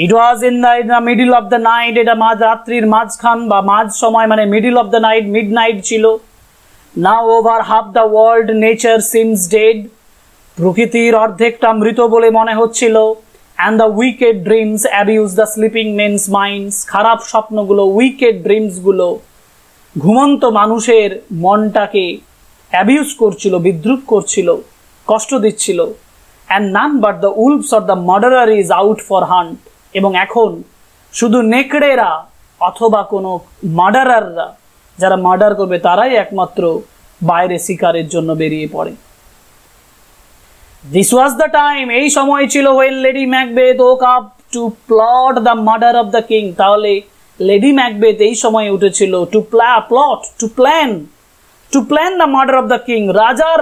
It was in the middle of the night, এটা মাঝ রাত্রির মাঝখান বা মাঝ সময়, মানে middle of the night, midnight ছিল। Now over half the world nature seems dead, প্রকৃতির অর্ধেকটা মৃত বলে মনে হচ্ছিল। And the wicked dreams abuse the sleeping mains minds, খারাপ স্বপ্নগুলো, উইকেড ড্রিমসগুলো ঘুমন্ত মানুষের মনটাকে অ্যাবিউজ করছিল, বিদ্রুপ করছিল, কষ্ট দিচ্ছিল। And none but the Wolves or the murderer is out for hunt, এবং এখন শুধু নেকড়েরা অথবা কোনো মার্ডারাররা, যারা মার্ডার করবে তারাই একমাত্র বাইরে শিকারের জন্য বেরিয়ে পড়ে। দিস ওয়াজ দ্য টাইম, এই সময় ছিল, when lady Macbeth woke up to plot the murder of the king, তাহলে লেডি ম্যাকবেথ এই সময় উঠেছিল to plot, to plan the murder of the king, রাজার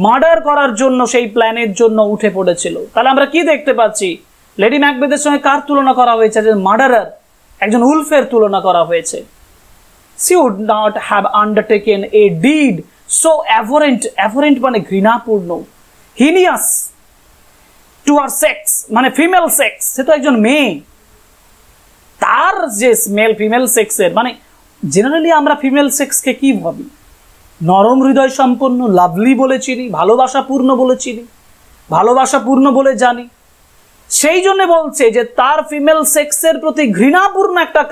মার্ডার করার জন্য, সেই প্ল্যানের জন্য উঠে পড়েছিল। তাহলে আমরা কি দেখতে পাচ্ছি? লেডি ম্যাকবেথের সঙ্গে কার তুলনা করা হয়েছে? একজন মার্ডারার, একজন উলফের তুলনা করা হয়েছে। She would not have undertaken a deed so abhorrent, abhorrent মানে ঘৃণাপূর্ণ, heinous to her sex মানে ফিমেল সেক্স, সে তো একজন মেয়ে, তার যে মেল ফিমেল সেক্সের, মানে জেনারেলি আমরা ফিমেল সেক্সকে কি ভাবি? নরম হৃদয় সম্পন্ন, লাভলি বলে চিনি, ভালোবাসাপূর্ণ বলে চিনি, ভালোবাসাপূর্ণ বলে জানি। সেই জন্য বলছে যে তার ফিমেল সেক্সের প্রতি ঘৃণাপূর্ণ একটা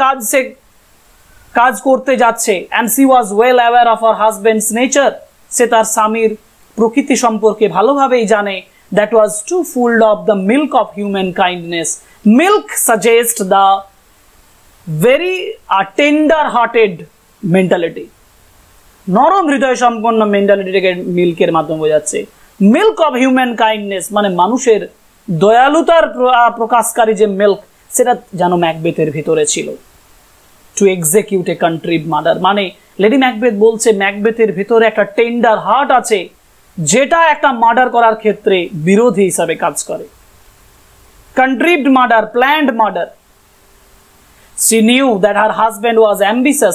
কাজ করতে যাচ্ছে। and she was well aware of her husband's nature, সে তার স্বামীর প্রকৃতি সম্পর্কে ভালোভাবেই জানে। that was too full of the milk of human kindness. milk suggests the very tender hearted mentality, নরম হৃদয় সম্পন্ন মেন্টালিটিকে মিল্কের মাধ্যমে বোঝাচ্ছে। মিল্ক অফ হিউম্যান কাইন্ডনেস মানে মানুষের দয়ালুতার প্রকাশকারী যে মিল্ক, সেটা যেন ম্যাকবেথের ভিতরে ছিল। টু এক্সিকিউট এ কন্ট্রিভ মার্ডার মানে লেডি ম্যাকবেথ বলছে ম্যাকবেথের ভিতরে একটা টেন্ডার হার্ট আছে, যেটা একটা মার্ডার করার ক্ষেত্রে বিরোধী হিসাবে কাজ করে। Contrived murder, planned murder. She knew that her husband was ambitious.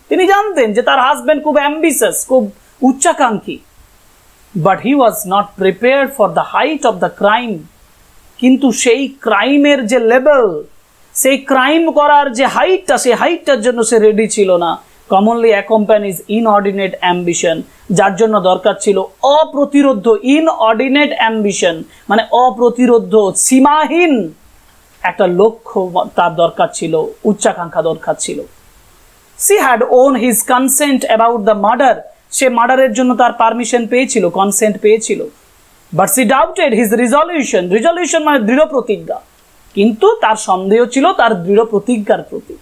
তিনি জানতেন যে তার হাজবেন্ড খুব ambitious, খুব উচ্চাকাঙ্ক্ষী। But he was not prepared for the height of the crime. কিন্তু সেই ক্রাইমের যে লেভেল, সেই ক্রাইম করার যে হাইটটা, সেই হাইটটার জন্য সে রেডি ছিল না। commonly accompanies inordinate ambition, যার জন্য দরকার ছিল অপ্রতিরোধ্য, inordinate ambition মানে অপ্রতিরোধ্য, সীমাহীন একটা লক্ষ্য তার দরকার ছিল, উচ্চাকাঙ্ক্ষা দরকার ছিল। she had owned his consent about the murder, সে মার্ডারের জন্য তার পারমিশন পেয়েছিল, কনসেন্ট পেয়েছিল। but she doubted his resolution, resolution মানে দৃঢ় প্রতিজ্ঞা, কিন্তু তার সন্দেহ ছিল তার দৃঢ় প্রতিজ্ঞার প্রতি।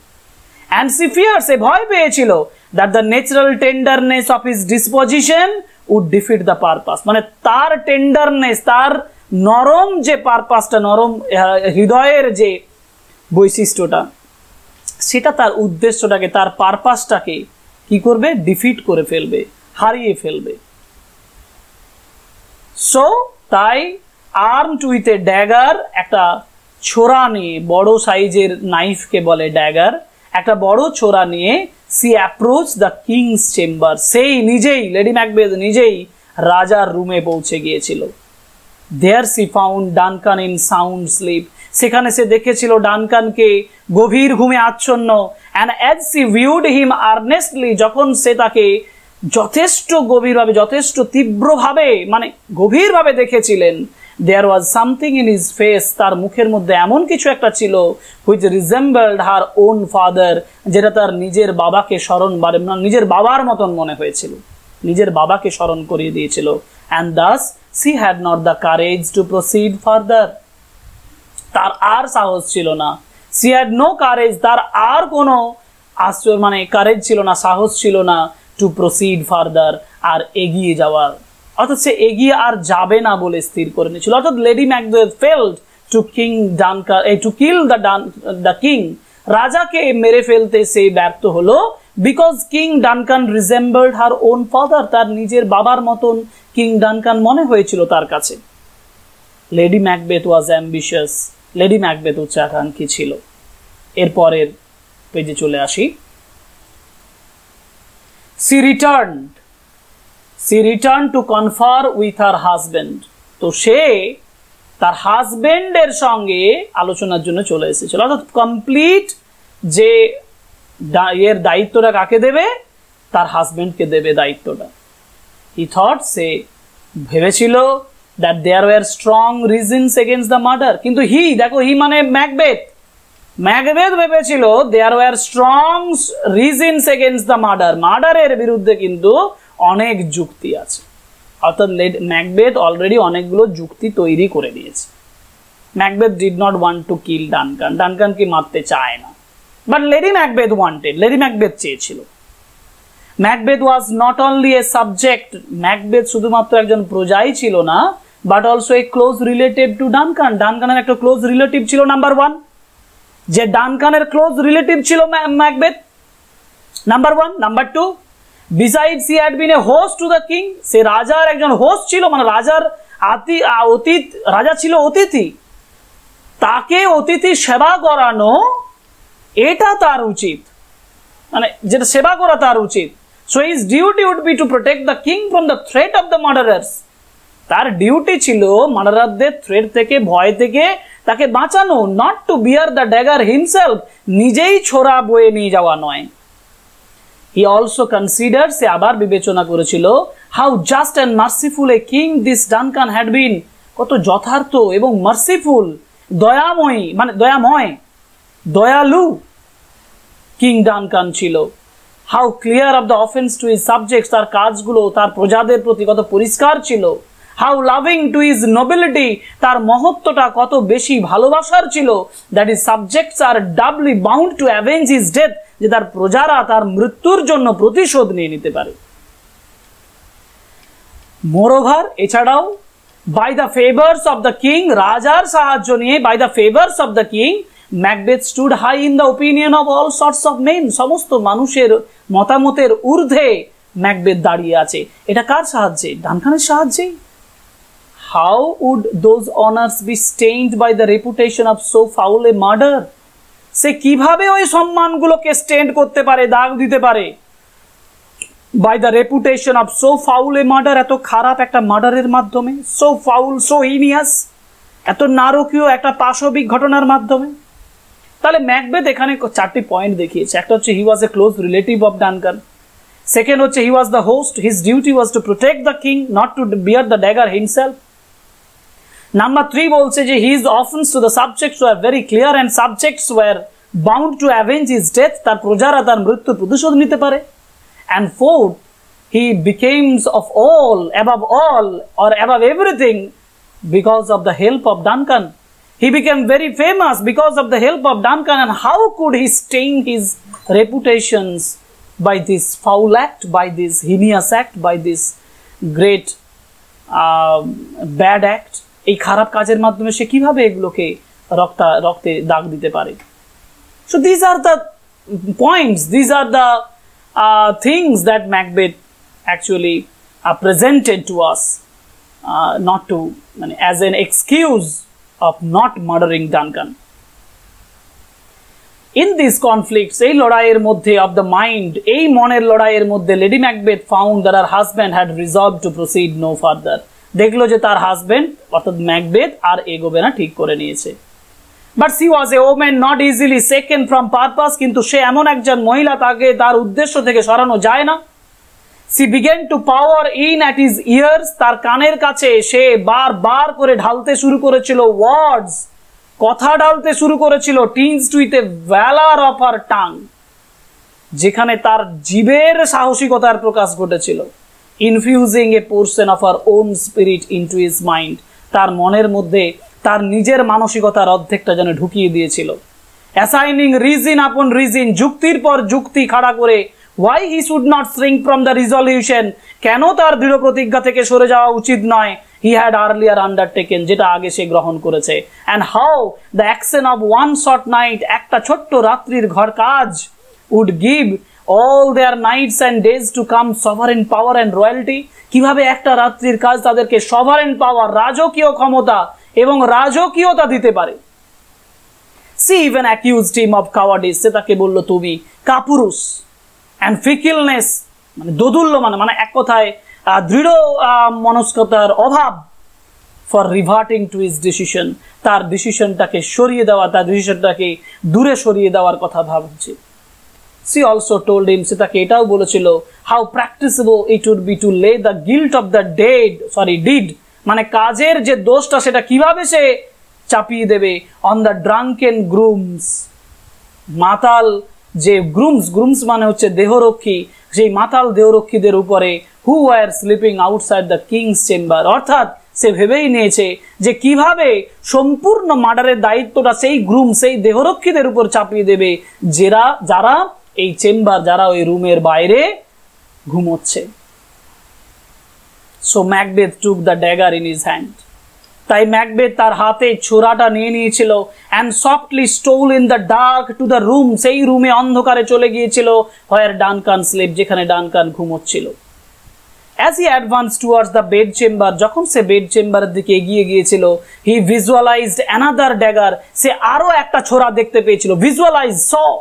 and she feared, সে ভয় পেয়েছিল that the natural tenderness of his disposition would defeat the purpose, মানে তার টেন্ডারনেস, তার নরম যে পারপাসটা, নরম হৃদয়ের যে বৈশিষ্ট্যটা, সেটা তার উদ্দেশ্যটাকে, তার পারপাসটাকে কি করবে? ডিফিট করে ফেলবে, হারিয়ে ফেলবে। সো তাই আর্মড উইথ এ ড্যাগার, একটা ছোরা নিয়ে, বড় সাইজের নাইফকে বলে ড্যাগার, একটা বড় ছোরা নিয়ে she approach the king's chamber, সেই নিজেই লেডি ম্যাকবেথ নিজেই রাজার রুমে পৌঁছে গিয়েছিল। There she found Duncan in sound sleep, সেখানে সে দেখেছিল ডানকানকে গভীর ঘুমে আচ্ছন্ন। and as she viewed him earnestly, যখন সে তাকে যথেষ্ট গভীরভাবে, যথেষ্ট তীব্রভাবে মানে গভীরভাবে দেখেছিলেন, there was something in his face, তার মুখের মধ্যে এমন কিছু একটা ছিল which resembled her own father, যেটা তার নিজের বাবাকে স্মরণ, নিজের বাবার মতন মনে হয়েছিল, নিজের বাবাকে স্মরণ করিয়ে দিয়েছিল। and thus she had not the courage to proceed further, তার আর সাহস ছিল না। she had no courage, তার আর কোনো মানে কারেজ ছিল না, সাহস ছিল না to proceed further, আর এগিয়ে যাওয়ার, অর্থাৎ সে এগিয়ে আর যাবে না বলে স্থির করে নিয়েছিল। অর্থাৎ lady Macbeth failed to kill the king, রাজাকে মেরে ফেলতে সে ব্যর্থ হলো। because King Duncan resembled her own father, তার নিজের বাবার মতন কিং ডানকান মনে হয়েছিল তার কাছে। Lady Macbeth was ambitious, Lady Macbeth উচ্চাকাঙ্ক্ষী ছিল। এরপরের পেজে চলে আসি। she returned to confer with her husband, তো সে তার হাজবেন্ডের সঙ্গে আলোচনার জন্য চলে এসেছিল। অর্থাৎ কমপ্লিট যে এর দায়িত্বটা কাকে দেবে? তার হাজবেন্ডকে দেবে দায়িত্বটা। he thought, সে ভেবেছিল that there were strong reasons against the murder, কিন্তু দেখো মানে ম্যাকবেথ ভেবেছিল there were strong reasons against the murder, মার্ডারের বিরুদ্ধে কিন্তু অনেক যুক্তি আছে। অর্থাৎ ম্যাকবেথ অলরেডি অনেকগুলো যুক্তি তৈরি করে নিয়েছে। Macbeth did not want to kill Duncan, ডানকানকে মারতে চায় না, but Lady Macbeth wanted, Lady Macbeth চেয়েছিল। Macbeth was not only a subject, Macbeth শুধুমাত্র একজন প্রজাই ছিল না, but also a close relative to Duncan, ডানকানের একটা ক্লোজ রিলেটিভ ছিল। নাম্বার ওয়ান, যে ডানকানের ক্লোজ রিলেটিভ ছিল Macbeth, number one. Number two, besides he had been a host to the king, সে রাজার একজন হোস্ট ছিল, মানে রাজার রাজা ছিল অতিথি, তাকে অতিথি সেবা করানো এটা তার উচিত, মানে যেটা সেবা করা তার উচিত। So his duty would be to protect the king from the threat of the murderers, তার ডিউটি ছিল মার্ডারারদের থ্রেট থেকে, ভয় থেকে তাকে বাঁচানো, not to bear the dagger himself, নিজেই ছোরা বয়ে নিয়ে যাওয়া নয়। He also considered, সে আবার বিবেচনা করেছিল, how just and merciful a king this Duncan had been, কত যথার্থ এবং মার্সিফুল দয়াময়ী মানে দয়াময় দয়ালু কিং ডানকান ছিল। How clear of the offence to his subjects, তার কাজগুলো তার প্রজাদের প্রতি কত পরিষ্কার ছিল। How loving to his nobility, তার মহত্বটা কত বেশি ভালোবাসার ছিল। That is subjects are doubly bound to avenge his death, যে তার প্রজারা তার মৃত্যুর জন্য প্রতিশোধ নিয়ে নিতে পারে। মোরওভার, এছাড়াও by the favours of the king, রাজার সাহায্য নিয়ে, by the favours of the king Macbeth stood high in the opinion of all sorts of men, সমস্ত মানুষের মতামতের ঊর্ধ্বে ম্যাকবেথ দাঁড়িয়ে আছে। এটা কার সাহায্যে? ডানকানের সাহায্যে। How would those honours be stained by the reputation of so foul a murder, সে কিভাবে ওই সম্মানগুলোকে স্টেন্ড করতে পারে, দাগ দিতে পারে? By the reputation of so foul a murder, এত খারাপ একটা মার্ডারের মাধ্যমে, সো ফাউল, সো হিনিয়াস, এত নারকীয় একটা পাশবিক ঘটনার মাধ্যমে। তাহলে ম্যাকবেথ এখানে চারটি পয়েন্ট দেখিয়েছে। একটা হচ্ছে he was a close relative of Duncan, second হচ্ছে he was the host, his duty was to protect the king, not to bear the dagger himself. Number 3 বলছে যে his offence to the subjects were very clear and subjects were bound to avenge his death, তার প্রজারা তার মৃত্যুর প্রতিশোধ নিতে পারে। And fourth, he becomes of all, above all, or above everything because of the help of Duncan. He became very famous because of the help of Duncan. And how could he stain his reputations by this foul act, by this heinous act, by this great bad act? এই খারাপ কাজের মাধ্যমে সে কিভাবে এগুলোকে রক্তে দাগ দিতে পারে? So these are the points, these are the things that Macbeth actually presented to us, not to as an excuse of not murdering Duncan. In these conflicts, এই লড়াইয়ের মধ্যে of the mind, এই মনের লড়াইয়ের মধ্যে Lady Macbeth found that her husband had resolved to proceed no further. দেখলো যে তার হাজবেন্ড অর্থাৎ ম্যাকবেথ আর এগোবে না, ঠিক করে নিয়েছে। But she was a woman not easily shaken from purpose, কিন্তু সে এমন একজন মহিলা, তাকে তার উদ্দেশ্য থেকে সরানো যায় না। She began to pour in at his ears, তার কানের কাছে সে বারবার করে ঢালতে শুরু করেছিল words, কথা ঢালতে শুরু করেছিল, tinged with a valor of her tongue, যেখানে তার জীবের সাহসিকতার প্রকাশ ঘটেছিল। Infusing a portion of her own spirit into his mind, তার মনের মধ্যে তার নিজের মানসিকতার অর্ধেকটা যেন ঢুকিয়ে দিয়েছিল। অ্যাসাইনিং রিজন আপন রিজন, যুক্তির পর যুক্তি খাড়া করে, why he should not shrink from the resolution, কেন তার দৃঢ় প্রতিজ্ঞা থেকে সরে যাওয়া উচিত নয়, হি হ্যাড আর্লিয়ার আন্ডারটেকেন, যেটা আগে সে গ্রহণ করেছে। And how the action of one short night, একটা ছোট্ট রাত্রির ঘর কাজ, would give all their nights and days to come sovereign power and royalty, কিভাবে একটা রাত্রির কাজ তাদেরকে sovereign power, রাজকীয় ক্ষমতা এবং রাজকীয়তা দিতে পারে। She even accused him of cowardice, সে তাকে বলল তুমি কাপুরুষ, and fickleness, মানে দোদুল্য, মানে এক কথায় দৃঢ় মনস্কতার অভাব, for reverting to his decision, তার ডিসিশনটাকে সরিয়ে দেওয়া, তার ডিসিশনটাকে দূরে সরিয়ে দেওয়ার কথা ভাবছে। She also told him, সে তাকে এটাও বলেছিল, how practicable it would be to lay the guilt of the deed, মানে কাজের যে দোষটা সেটা কিভাবে সে চাপিয়ে দেবে on the drunken grooms, মাতাল যে গ্রুমস মানে হচ্ছে দেহরক্ষী, সেই মাতাল দেহরক্ষীদের উপরে, who were sleeping outside the king's chamber, অর্থাৎ সে ভেবেই নিয়েছে যে কিভাবে সম্পূর্ণ মার্ডারের দায়িত্বটা সেই গ্রুম, সেই দেহরক্ষীদের উপর চাপিয়ে দেবে যারা এই চেম্বার, যারা ওই রুমের বাইরে ঘুমোচ্ছে। So Macbeth took the dagger in his hand, তাই ম্যাকবেথ তার হাতে ছোরাটা নিয়ে নিয়েছিল, and softly stole in the dark to the room, সেই রুমে অন্ধকারে চলে গিয়েছিল, where Duncan slept, যেখানে Duncan ঘুমোচ্ছিল। As he advanced towards the bed chamber, যখন সে বেড চেম্বারের দিকে এগিয়ে গিয়েছিল, he visualized another dagger, সে আরো একটা ছোরা দেখতে পেয়েছিল, visualize, saw,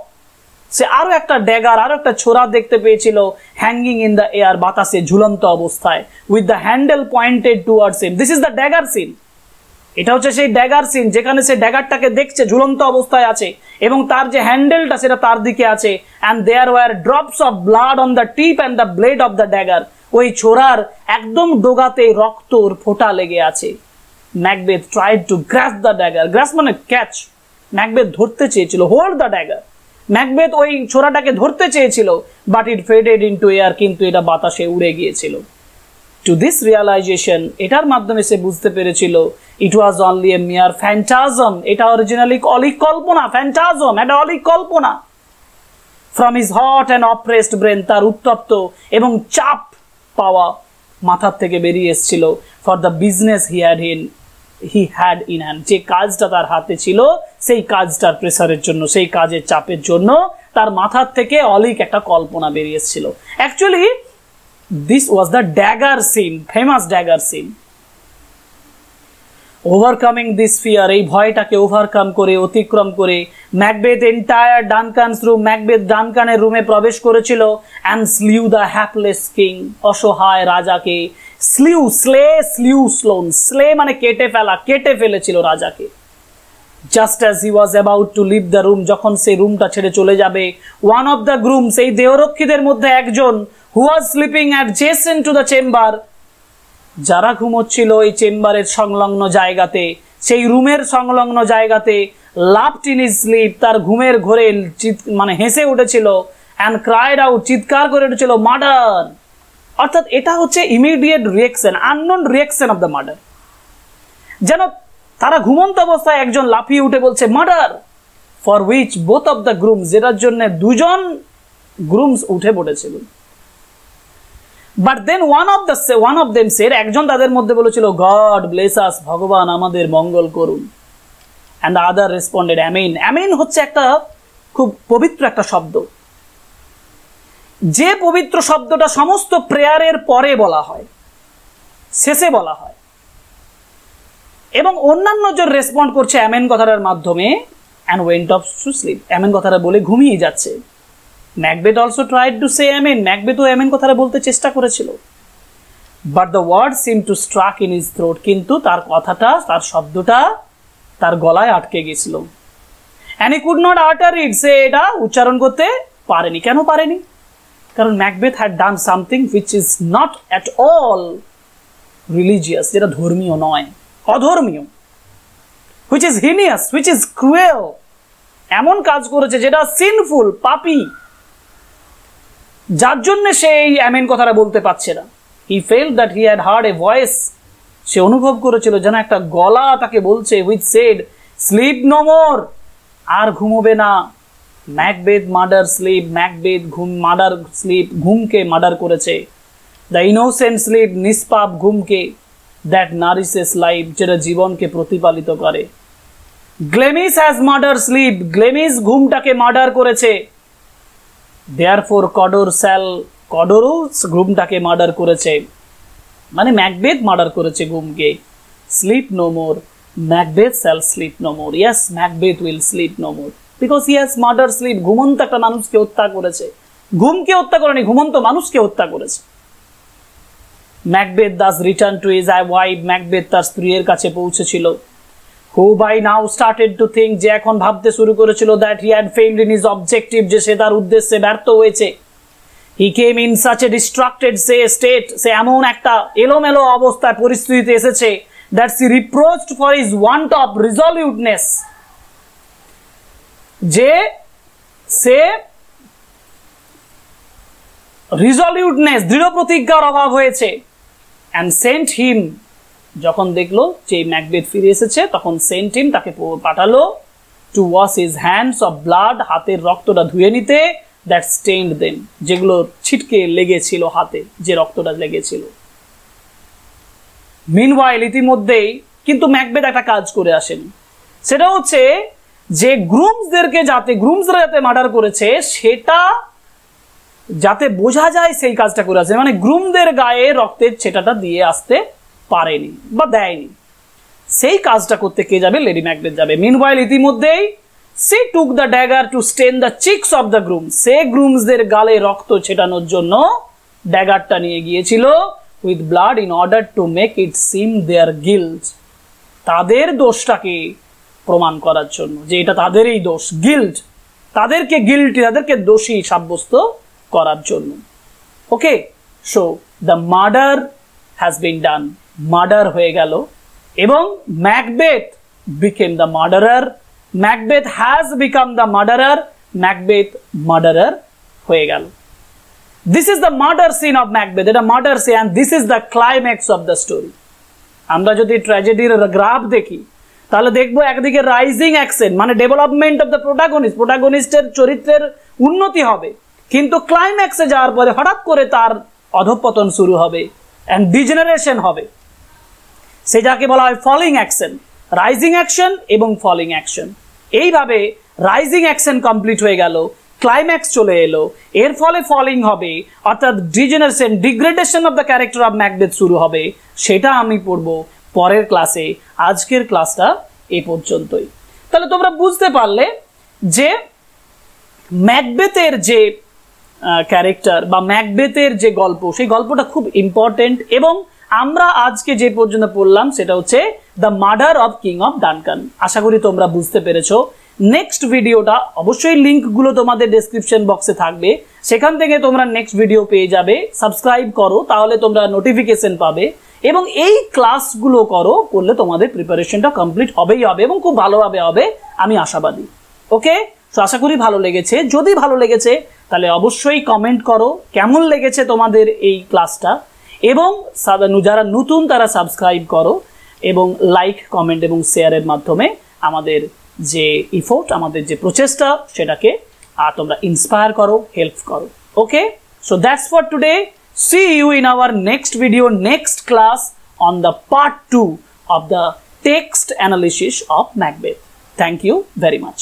সে আরো একটা ড্যাগার, আরো একটা ছোরা দেখতে পেয়েছিল, হ্যাঙ্গিং ইন দ্য এয়ার, বাতাসে ঝুলন্ত অবস্থায়, with the handle pointed towards him. This is the dagger scene, এটা হচ্ছে সেই ড্যাগার সিন যেখানে সে ড্যাগারটাকে দেখছে, ঝুলন্ত অবস্থায় আছে এবং তার যে হ্যান্ডেলটা সেটা তার দিকে আছে। And there were drops of blood on the tip and the blade of the dagger, ওই ছোরার একদম ডোগাতে রক্তর ফোঁটা লেগে আছে। Macbeth tried to grasp the dagger, grasp means catch, Macbeth ধরতে চেয়েছিল, হোল্ড দ্য ড্যাগার, ম্যাকবেথ ওই ছোরাটাকে ধরতে চেয়েছিল, but it faded into air, কিন্তু এটা বাতাসে উড়ে গিয়েছিল। টু দিস রিয়ালাইজেশন, এটার মাধ্যমে সে বুঝতে পেরেছিল ইট ওয়াজ অনলি এ মিয়ার ফ্যান্টাজম, এটা অরিজিনালি অলিক কল্পনা, ফ্যান্টাজম এটা অলিক কল্পনা। From his hot and oppressed brain, তার উত্তপ্ত এবং চাপ পাওয়া মাথার থেকে বেরিয়ে এসেছিল, for the business he had in hand, যে কাজটা তার হাতে ছিল সেই কাজটার প্রেসারের জন্য, সেই কাজের চাপের জন্য তার মাথার থেকে অলিক একটা কল্পনা বেরিয়ে এসেছিল। Actually this was the dagger scene, famous dagger scene. Overcoming this fear, এই ভয়টাকে ওভারকাম করে, অতিক্রম করে, Macbeth entire Duncan's room, Macbeth ডানকানের রুমে প্রবেশ করেছিল, and slew the hapless king, অসহায় রাজাকে, স্লিউ স্লোন, স্লে মানে কেটে ফেলা, কেটে ফেলেছিল রাজাকে। Just as he was about to leave the room, যখন সেই রুমটা ছেড়ে চলে যাবে, ওয়ান অফ দ্য গ্রুমস, এই দেহরক্ষীদের মধ্যে একজন, who was sleeping adjacent to the chamber, যারা ঘুমোচ্ছিল এই চেম্বারের সংলগ্ন জায়গাতে, সেই রুমের সংলগ্ন জায়গাতে, লাফড ইন হিজ স্লিপ, তার ঘুমের ঘোরে মানে হেসে উঠেছিল, অ্যান্ড ক্রাইড আউট, চিৎকার করে উঠেছিল, মার্ডার। অর্থাৎ এটা হচ্ছে immediate reaction, unknown reaction of the murder. যেন তারা ঘুমন্ত অবস্থায় একজন লাফিয়ে উঠে বলছে murder, for which both of the grooms, যেটার জন্য দুজন গ্রুমস উঠে পড়েছিল। But then one of them said, একজন তাদের মধ্যে বলেছিল, গড ব্লেস আস, ভগবান আমাদের মঙ্গল করুন। অ্যান্ড আদার রেসপন্ডেড আমিন। আমিন হচ্ছে একটা খুব পবিত্র একটা শব্দ, যে পবিত্র শব্দটা সমস্ত প্রেয়ারের পরে বলা হয়, শেষে বলা হয়, এবং অন্যান্য জন রেসপন্ড করছে আমিন কথাটার মাধ্যমে, and went off to sleep, আমিন কথাটা বলে ঘুমিয়ে যাচ্ছে। Macbeth also tried to say আমিন, ম্যাকবেথও আমিন কথাটা বলতে চেষ্টা করেছিল, but the word seem to struck in his throat, কিন্তু তার কথাটা, তার শব্দটা তার গলায় আটকে গেছিল। অ্যান্ড হি কুড নট আটার ইট, সে এটা উচ্চারণ করতে পারেনি। কেন পারেনি? কারণ Macbeth had done something which is not at all religious, যেটা ধর্মীয় নয়, অধর্মীয়, which is heinous, which is cruel, এমন কাজ করেছে যেটা সিনফুল, পাপী, যার জন্য সে এই আমিন কথাটা বলতে পারছে না। He felt that he had heard a voice, সে অনুভব করেছিল যেন একটা গলা তাকে বলছে, which said sleep no more, আর ঘুমোবে না। Macbeth murder sleep, Macbeth murder sleep, ঘুমকে মার্ডার করেছে। দ্য ইনোসেন্ট স্লিপ, নিষ্পাপ ঘুমকে, দ্যাট নারিসেস লাইফ, যেটা জীবনকে প্রতিপালিত করে। Glamis has murder sleep, Glamis ঘুমটাকে মার্ডার করেছে। দেয়ারফোর কডরও ঘুমটাকে মার্ডার করেছে, মানে ম্যাকবেথ মার্ডার করেছে ঘুমকে। Sleep no more, Macbeth shall sleep no more, yes Macbeth will sleep no more, because he has murder sleep, ঘুমন্ত একটা মানুষকে হত্যা করেছে, ঘুমকে হত্যা করেনি, ঘুমন্ত মানুষকে হত্যা করেছে। Macbeth does return to his wife, Macbeth তার স্ত্রীর কাছে পৌঁছেছিল। Who by now started to think, যে এখন ভাবতে শুরু করেছিল, that he had failed in his objective, যে সে তার উদ্দেশ্যে ব্যর্থ হয়েছে। He came in such a distracted state, সে এমন একটা এলোমেলো অবস্থায়, পরিস্থিতিতে এসেছে, that she reproached for his want of resoluteness, যে সে রিজলিউটনেস, দৃঢ় প্রতিজ্ঞার অভাব হয়েছে। অ্যান্ড সেন্ট হিম, যখন দেখলো যে ম্যাকবেথ ফিরে এসেছে, তখন সেন্ট হিম, তাকে পাঠালো, two wash his hands of blood, হাতের রক্তটা ধুয়ে নিতে, দ্যাট স্টেইনড দেম, যেগুলো ছিটকে লেগেছিল হাতে, যে রক্তটা লেগেছিল। মিনওয়াইল, ইতিমধ্যেই কিন্তু ম্যাকবেথ একটা কাজ করে আসেন, সেটা হচ্ছে যে গ্রুমসদেরকে, গ্রুমসরা যাতে মার্ডার করেছে সেটা যাতে বোঝা যায়, সেই কাজটা করে আসে, মানে গ্রুমদের গায়ে রক্তের ছেটাটা দিয়ে আসতে পারেনি বা দেয়নি, সেই কাজটা করতে কে যাবে? লেডি ম্যাকবেথ যাবে। মিনওয়াইল, ইতিমধ্যেই সে took the dagger to stain the cheeks of the grooms, সে গ্রুমসদের গালে রক্ত ছেটানোর জন্য ড্যাগারটা নিয়ে গিয়েছিল, with blood, in order to make it seem their guilt, তাদের দোষটাকে প্রমাণ করার জন্য, যে এটা তাদেরই দোষ, গিল্ট, তাদেরকে গিল্টি, তাদেরকে দোষী সাব্যস্ত করার জন্য। Okay, so the murder has been done, murder হয়ে গেল, এবং Macbeth became the murderer. Macbeth has become the murderer. Macbeth murderer হয়ে গেল। This is the murder scene of Macbeth. এটা murder scene and this is the climax of the story. আমরা যদি ট্র্যাজেডির graph দেখি তাহলে দেখবো একদিকে রাইজিং অ্যাকশন মানে ডেভেলপমেন্ট অফ দ্য প্রোটাগনিস্টের চরিত্রের উন্নতি হবে, কিন্তু ক্লাইম্যাক্সে যাওয়ার পরে হঠাৎ করে তার অধঃপতন শুরু হবে এন্ড ডিজেনারেশন হবে। সেটাকে বলা হয় ফলিং অ্যাকশন, রাইজিং অ্যাকশন এবং ফলিং অ্যাকশন। এইভাবে রাইজিং অ্যাকশন কমপ্লিট হয়ে গেল, ক্লাইম্যাক্স চলে এলো, এর ফলে ফলিং হবে অর্থাৎ degradation of the character of Macbeth শুরু হবে। সেটা আমি পড়বো পরের ক্লাসে। আজকের ক্লাসটা এই পর্যন্তই। তাহলে তোমরা বুঝতে পারলে যে ম্যাকবেথের যে ক্যারেক্টার বা ম্যাকবেথের যে গল্প, সেই গল্পটা খুব ইম্পর্টেন্ট এবং আমরা আজকে যে পর্যন্ত পড়লাম সেটা হচ্ছে the murder of king of Duncan. আশা করি তোমরা বুঝতে পেরেছো। নেক্সট ভিডিওটা অবশ্যই লিঙ্কগুলো তোমাদের ডেসক্রিপশন বক্সে থাকবে, সেখান থেকে তোমরা নেক্সট ভিডিও পেয়ে যাবে। সাবস্ক্রাইব করো, তাহলে তোমরা নোটিফিকেশন পাবে এবং এই ক্লাসগুলো করলে তোমাদের প্রিপারেশনটা কমপ্লিট হবেই হবে এবং খুব ভালোভাবে হবে, আমি আশাবাদী। ওকে, তো আশা করি ভালো লেগেছে। যদি ভালো লেগেছে তাহলে অবশ্যই কমেন্ট করো কেমন লেগেছে তোমাদের এই ক্লাসটা, এবং যারা নতুন তারা সাবস্ক্রাইব করো এবং লাইক, কমেন্ট এবং শেয়ারের মাধ্যমে আমাদের যে ইফোর্ট, আমাদের যে প্রচেষ্টা সেটাকে তোমরা ইন্সপায়ার করো, হেল্প করো। Okay, so that's for today. See you in our next video, next class on the part 2 of the text analysis of Macbeth. Thank you very much.